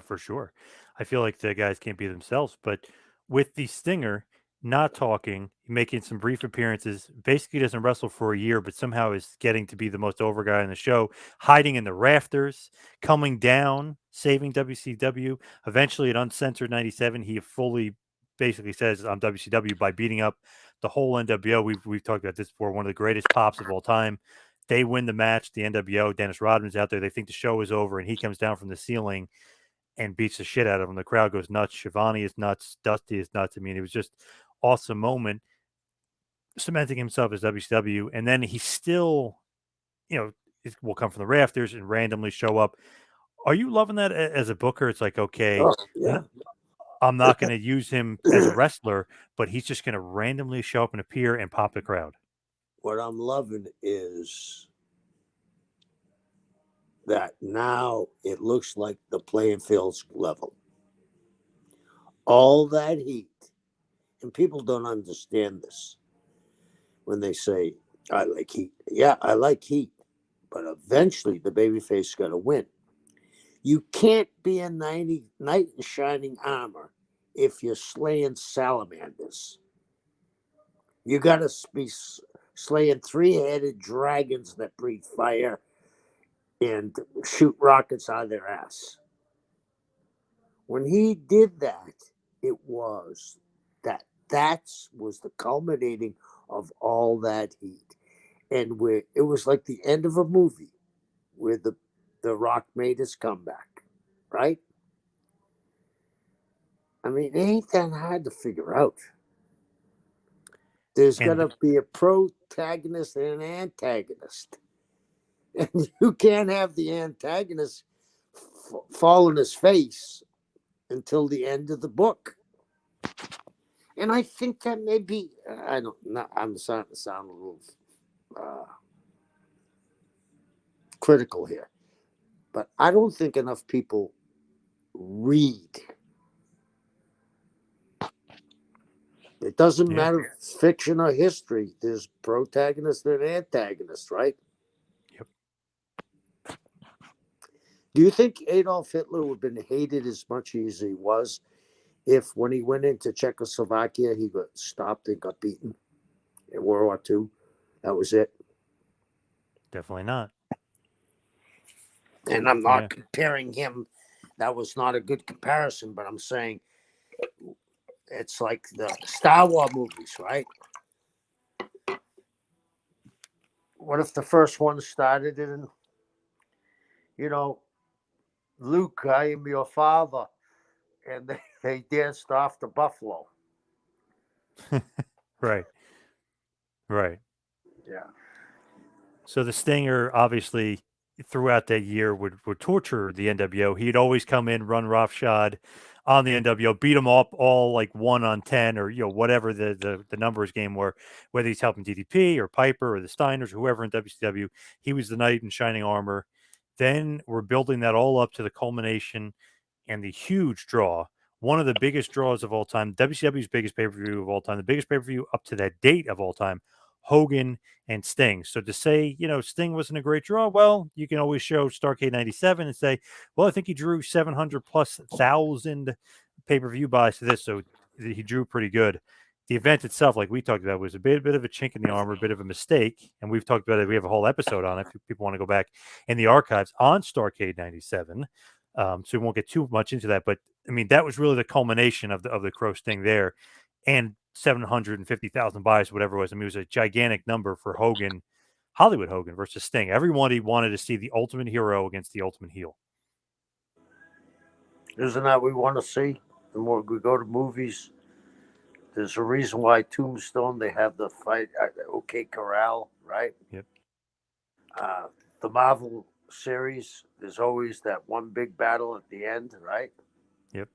for sure. I feel like the guys can't be themselves, but with the Stinger not talking, making some brief appearances, basically doesn't wrestle for a year, but somehow is getting to be the most over guy in the show, hiding in the rafters, coming down, saving WCW. Eventually, at Uncensored 97, he fully basically says, I'm WCW by beating up the whole NWO. We've talked about this before, one of the greatest pops of all time. They win the match, the NWO. Dennis Rodman's out there. They think the show is over, and he comes down from the ceiling and beats the shit out of him. The crowd goes nuts. Shivani is nuts. Dusty is nuts. I mean, it was just awesome moment, cementing himself as WCW. And then he still, you know, will come from the rafters and randomly show up. Are you loving that as a booker? It's like, okay, Oh, yeah. I'm not going to use him as a wrestler, but he's just going to randomly show up and appear and pop the crowd. What I'm loving is that now it looks like the playing field's level. All that heat, and people don't understand this when they say, I like heat. Yeah, I like heat, but eventually the babyface is going to win. You can't be a knight in shining armor if you're slaying salamanders. You got to be slaying three-headed dragons that breathe fire and shoot rockets out of their ass. When he did that, it was that was the culminating of all that heat. And where it was like the end of a movie where the Rock made his comeback, right? I mean, it ain't that hard to figure out. There's got And to be a protagonist and an antagonist. And you can't have the antagonist fall in his face until the end of the book. And I think that maybe I don't know. I'm starting to sound a little uh, critical here, but I don't think enough people read. It doesn't Yeah. matter if it's fiction or history. There's protagonist and antagonist, right? Yep. Do you think Adolf Hitler would have been hated as much as he was if, when he went into Czechoslovakia, he got stopped and got beaten in World War II? That was it. Definitely not. And I'm Yeah. not comparing him. That was not a good comparison, but I'm saying it's like the Star Wars movies, right? What if the first one started in, you know, Luke, I am your father, and they danced off the buffalo? Right. Right. Yeah. So the Stinger obviously throughout that year would torture the NWO. He'd always come in, run roughshod on the NWO, beat them up all like 1-10 or whatever the numbers game were, whether he's helping DDP or Piper or the Steiners or whoever in WCW. He was the knight in shining armor. Then we're building that all up to the culmination and the huge draw, one of the biggest draws of all time, WCW's biggest pay-per-view of all time, the biggest pay-per-view up to that date of all time, Hogan and Sting. So to say, Sting wasn't a great draw, well, you can always show Starrcade 97 and say, well, I think he drew 700 plus thousand pay-per-view buys to this, so he drew pretty good. The event itself, like we talked about, was a bit of a chink in the armor, a bit of a mistake, and we've talked about it. We have a whole episode on it if people want to go back in the archives on Starrcade 97. So we won't get too much into that, but I mean that was really the culmination of the Crow Sting there, and 750,000 buys, whatever it was. I mean, it was a gigantic number for Hogan, Hollywood Hogan versus Sting. Everybody wanted to see the ultimate hero against the ultimate heel. Isn't that what we want to see? The more we go to movies, there's a reason why Tombstone, they have the fight, OK Corral, right? Yep. Uh, the Marvel series, there's always that one big battle at the end, right? Yep.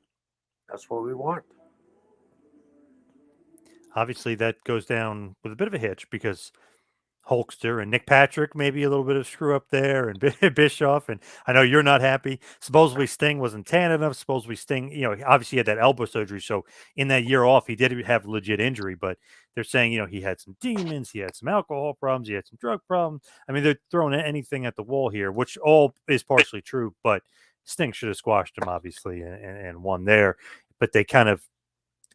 That's what we want. Obviously, that goes down with a bit of a hitch because Hulkster and Nick Patrick, maybe a little bit of screw up there, and Bischoff. And I know you're not happy. Supposedly Sting wasn't tan enough. Supposedly Sting, obviously he had that elbow surgery. So in that year off, he did have legit injury, but they're saying, he had some demons, he had some alcohol problems, he had some drug problems. I mean, they're throwing anything at the wall here, which all is partially true, but Sting should have squashed him, obviously, and won there. But they kind of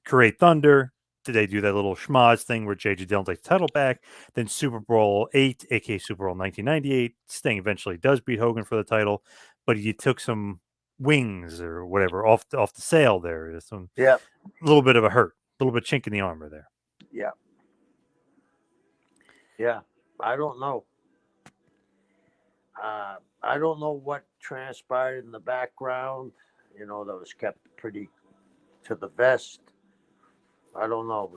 create thunder. Did they do that little schmaz thing where J.J. Dillon takes the title back? Then Super Bowl 8, aka Super Bowl 1998, Sting eventually does beat Hogan for the title, but he took some wings or whatever off the sail there. There's some Yeah, little bit of a hurt, a little bit chink in the armor there. yeah, yeah. I don't know. I don't know what transpired in the background. That was kept pretty to the vest. I don't know.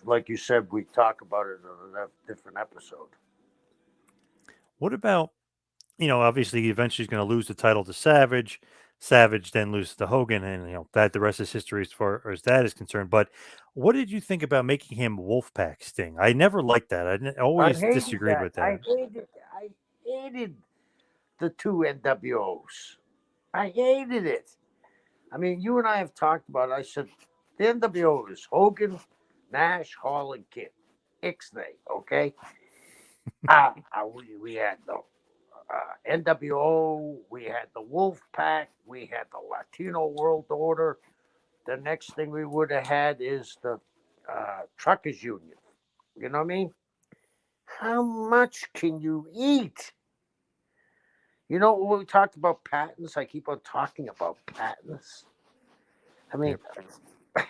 Like you said, we talk about it on a different episode. What about, obviously he eventually is going to lose the title to Savage. Savage then loses to Hogan, and that the rest is history as far as that is concerned. But what did you think about making him Wolfpack Sting? I never liked that. I I always hated disagreed that. with that. I hated the two NWOs. I hated it. I mean, you and I have talked about it. I said the NWO is Hogan, Nash, Hall, and Kidd. Ixnay, okay? We had the NWO, we had the Wolf Pack, we had the Latino World Order. The next thing we would have had is the Truckers Union. You know what I mean? How much can you eat? When we talked about patents, I keep on talking about patents. I mean, Yep,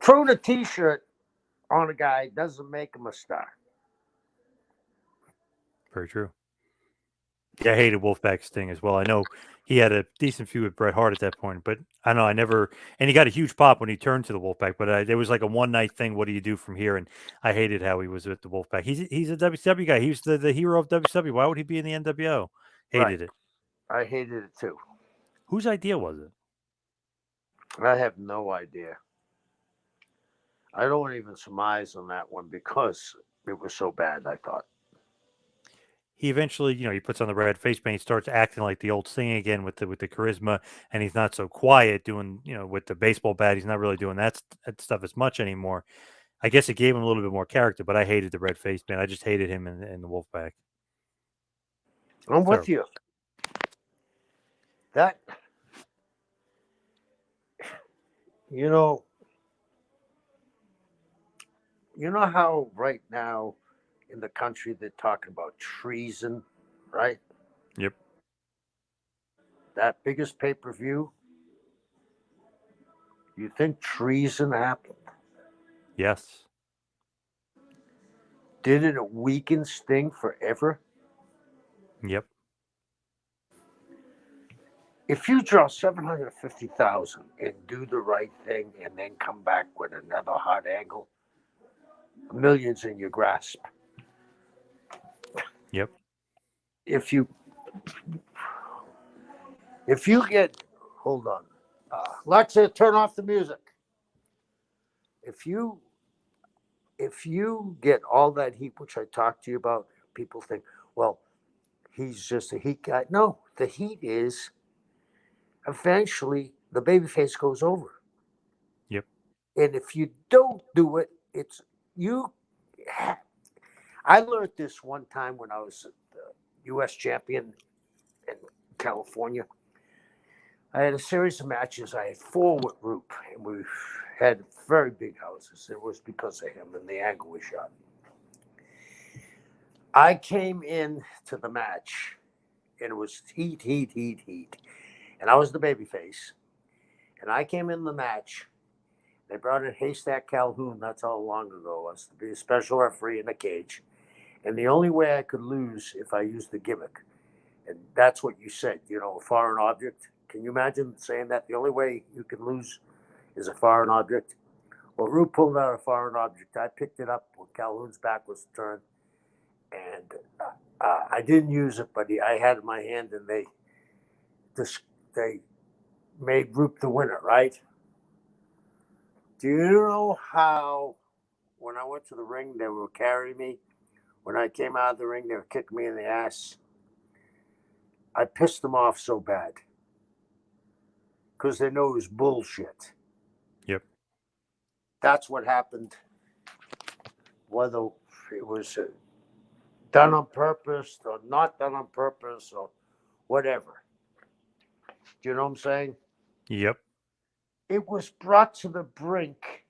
throwing a T-shirt on a guy doesn't make him a star. very true. Yeah, I hated Wolfpack Sting as well. I know he had a decent feud with Bret Hart at that point, but I know I never. And he got a huge pop when he turned to the Wolfpack. But there was like a one night thing. What do you do from here? And I hated how he was with the Wolfpack. He's a WCW guy. He's the hero of WCW. Why would he be in the NWO? Right. Hated it. I hated it too. Whose idea was it? I have no idea. I don't even surmise on that one because it was so bad, I thought. he eventually, he puts on the red face paint, starts acting like the old Sting again with the charisma, and he's not so quiet doing, with the baseball bat. He's not really doing that stuff as much anymore. I guess it gave him a little bit more character, but I hated the red face paint. I just hated him in the Wolfpack. I'm with So, you. That, you know, how right now in the country they're talking about treason, right? yep, That biggest pay per view. You think treason happened? yes, Did it weaken Sting forever? yep, If you draw 750,000 and do the right thing and then come back with another hot angle, millions in your grasp. yep, If you get, hold on, Alexa, turn off the music. If you get all that heat, which I talked to you about, people think, well, he's just a heat guy. No, the heat is eventually the babyface goes over. yep, And if you don't do it, it's you. I learned this one time when I was U.S. champion in California. I had a series of matches. I had 4 with Roop, and we had very big houses. It was because of him and the angle we shot. I came in to the match, and it was heat. And I was the babyface. And I came in the match. They brought in Haystack Calhoun, that's how long ago it was, to be a special referee in the cage. And the only way I could lose if I used the gimmick. And that's what you said, a foreign object. Can you imagine saying that? The only way you can lose is a foreign object. Well, Root pulled out a foreign object. I picked it up when Calhoun's back was turned. And I didn't use it, but I had it in my hand, and they made Root the winner, right? Do you know how, when I went to the ring, they were carrying me? When I came out of the ring, they were kicking me in the ass. I pissed them off so bad because they know it was bullshit. yep, That's what happened. Whether it was done on purpose or not done on purpose or whatever. Do you know what I'm saying? yep, It was brought to the brink.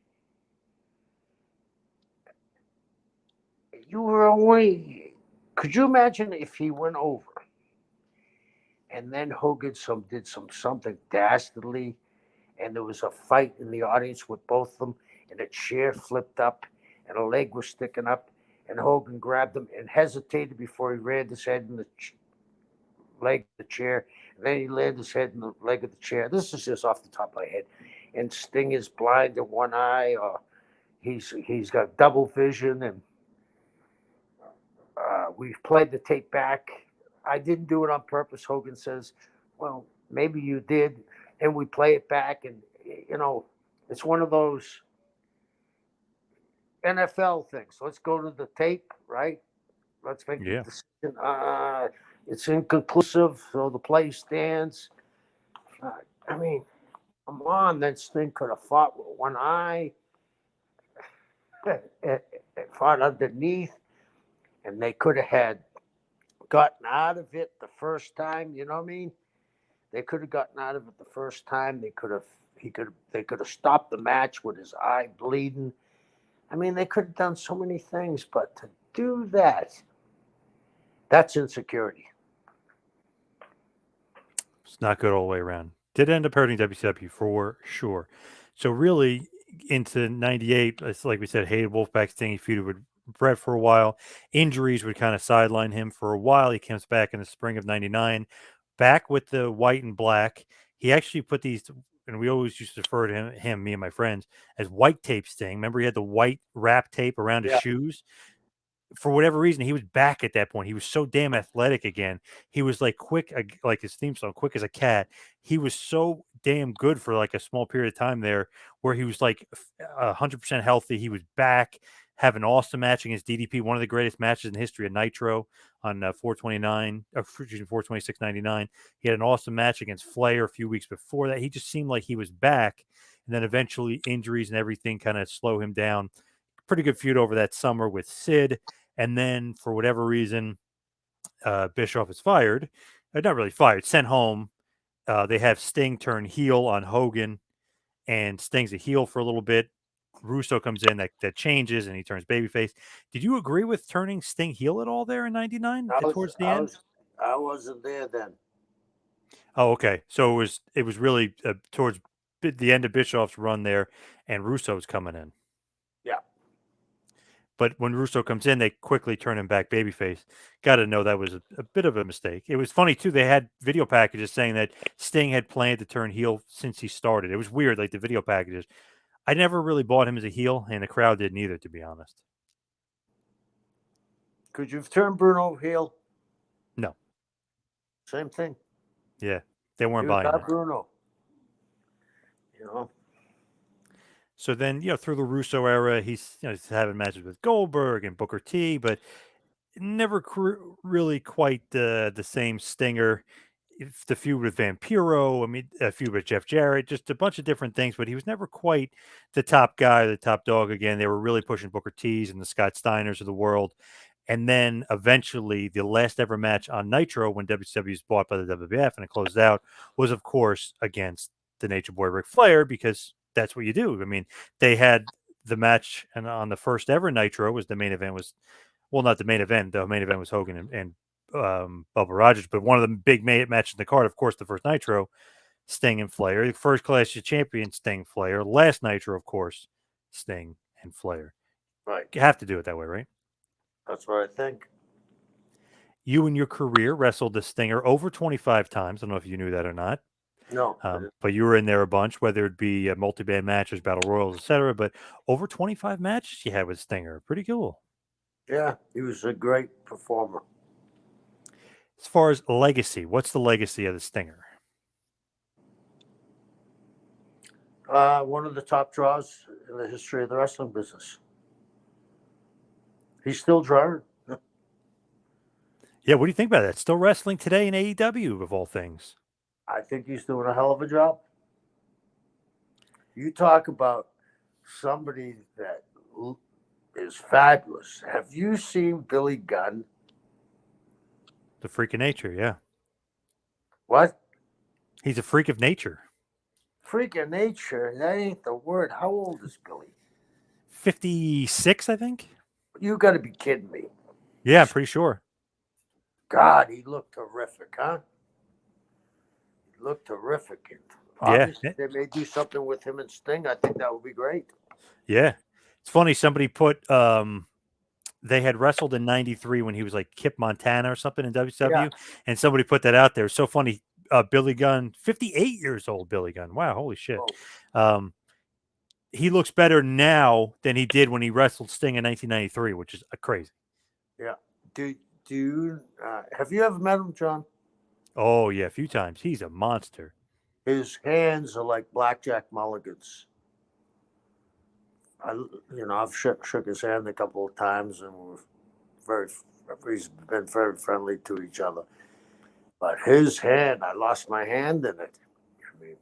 You were only. Could you imagine if he went over and then Hogan did something dastardly, and there was a fight in the audience with both of them, and a chair flipped up, and a leg was sticking up, and Hogan grabbed him and hesitated before he rammed his head in the leg of the chair, and then he landed his head in the leg of the chair. This is just off the top of my head. And Sting is blind in one eye, or he's got double vision, and we've played the tape back. I didn't do it on purpose. Hogan says, well, maybe you did. And we play it back. And, it's one of those NFL things. Let's go to the tape, right? Let's make the yeah, decision. It's inconclusive, so the play stands. I mean, come on. Then Sting could have fought with one eye, fought underneath, and they could have had gotten out of it the first time. You know what I mean? They could have gotten out of it the first time. They could have. They could have stopped the match with his eye bleeding. I mean, they could have done so many things, but to do that, that's insecurity. it's not good all the way around. Did end up hurting WCW for sure. So really, into '98, it's like we said, hated Wolfpack Sting. He feuded with Brett for a while. Injuries would kind of sideline him for a while. He comes back in the spring of '99, back with the white and black. He actually put these, and we always used to refer to me and my friends, as white tape Sting. Remember, he had the white wrap tape around his Yeah. shoes. For whatever reason, he was back at that point. He was so damn athletic again. He was like quick, like his theme song, quick as a cat. He was so damn good for like a small period of time there, where he was like 100% healthy. He was back. have an awesome match against DDP, one of the greatest matches in the history of Nitro on 426.99. He had an awesome match against Flair a few weeks before that. He just seemed like he was back, and then eventually injuries and everything kind of slow him down. Pretty good feud over that summer with Sid, and then for whatever reason, Bischoff is fired. Not really fired, sent home. They have Sting turn heel on Hogan, and Sting's a heel for a little bit. Russo comes in, that changes, and he turns babyface. Did you agree with turning Sting heel at all there in '99 towards the end? I wasn't there then. Oh, okay. So it was really towards the end of Bischoff's run there, and Russo's coming in. Yeah. But when Russo comes in, they quickly turn him back babyface. Got to know that was a bit of a mistake. It was funny, too. They had video packages saying that Sting had planned to turn heel since he started. It was weird, like the video packages. I never really bought him as a heel, and the crowd didn't either, to be honest. Could you have turned Bruno heel? No. Same thing. Yeah, they weren't He was buying not it. Bruno. You know. So then, through the Russo era, he's having matches with Goldberg and Booker T, but never really quite the same stinger. The feud with Vampiro, I mean, a feud with Jeff Jarrett, just a bunch of different things, but he was never quite the top guy, the top dog again. They were really pushing Booker T's and the Scott Steiners of the world. And then eventually, the last ever match on Nitro when WCW was bought by the WWF and it closed out was, of course, against the Nature Boy Ric Flair, because that's what you do. I mean, they had the match, and on the first ever Nitro was the main event was, well, not the main event. The main event was Hogan and Bubba Rogers, but one of the big matches in the card, of course, the first Nitro, Sting and Flair. The first Clash of Champions, Sting, Flair. Last Nitro, of course, Sting and Flair. Right. You have to do it that way, right? That's what I think. You in your career wrestled the Stinger over 25 times. I don't know if you knew that or not. No. But you were in there a bunch, whether it be multi-band matches, battle royals, etc. But over 25 matches you had with Stinger. Pretty cool. Yeah, he was a great performer. As far as legacy, what's the legacy of the Stinger? One of the top draws in the history of the wrestling business. He's still drawing. Yeah, what do you think about that? Still wrestling today in AEW, of all things. I think he's doing a hell of a job. You talk about somebody that is fabulous. Have you seen Billy Gunn? The freak of nature, yeah. What? He's a freak of nature. Freak of nature? That ain't the word. How old is Billy? 56, I think. You got to be kidding me. Yeah, I'm pretty sure. God, he looked terrific, huh? He looked terrific. And obviously, they may do something with him and Sting. I think that would be great. Yeah. It's funny, somebody put they had wrestled in 93 when he was like Kip Montana or something in WCW, and somebody put that out there. It's so funny. Billy Gunn, 58 years old, Billy Gunn. Wow, holy shit. He looks better now than he did when he wrestled Sting in 1993, which is crazy. Yeah. Do you have you ever met him, John? Oh, yeah, a few times. He's a monster. His hands are like blackjack mulligans. I've shook his hand a couple of times, and we've been very friendly to each other. But his hand, I lost my hand in it. I mean,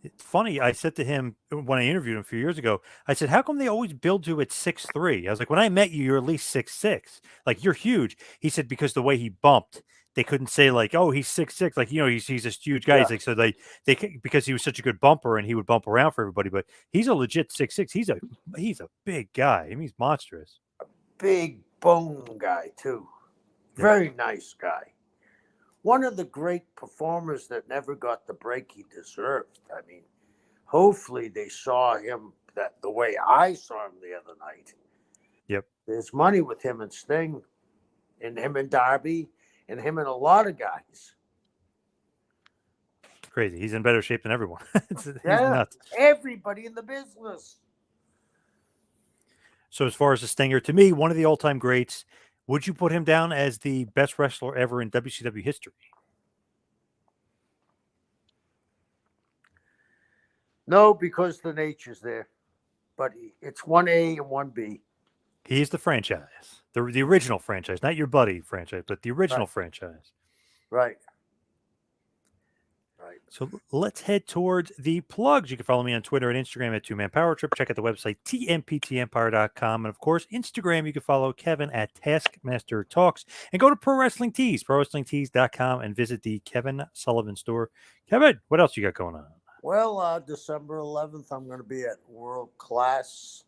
it's funny. I said to him when I interviewed him a few years ago, I said, how come they always build you at 6'3"? I was like, when I met you, you're at least 6'6". Like, you're huge. He said, because the way he bumped, they couldn't say like, oh, he's 6'6". Like, he's this huge guy. Yeah. He's like, so they because he was such a good bumper and he would bump around for everybody, but he's a legit 6'6". He's a big guy. I mean, he's monstrous. A big bone guy too. Very nice guy. One of the great performers that never got the break he deserved. I mean, hopefully they saw him the way I saw him the other night. Yep. There's money with him and Sting, and him and Darby, and him and a lot of guys. Crazy. He's in better shape than everyone. He's nuts. Everybody in the business. So as far as the Stinger, to me, one of the all-time greats. Would you put him down as the best wrestler ever in WCW history? No, because the nature's there. But it's 1A and 1B. He is the franchise, the original franchise, not your buddy franchise, but the original Right. franchise. Right. Right. So let's head towards the plugs. You can follow me on Twitter and Instagram at 2Man Power Trip. Check out the website, tmptempire.com. And of course, Instagram, you can follow Kevin at Taskmaster Talks. And go to Pro Wrestling Tees, prowrestlingtees.com, and visit the Kevin Sullivan store. Kevin, what else you got going on? Well, December 11th, I'm going to be at World Class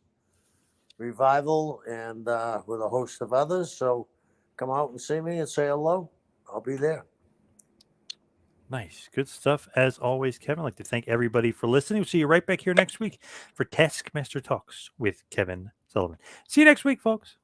Revival and with a host of others. So come out and see me and say hello. I'll be there. Nice. Good stuff. As always, Kevin, I'd like to thank everybody for listening. We'll see you right back here next week for Taskmaster Talks with Kevin Sullivan. See you next week, folks.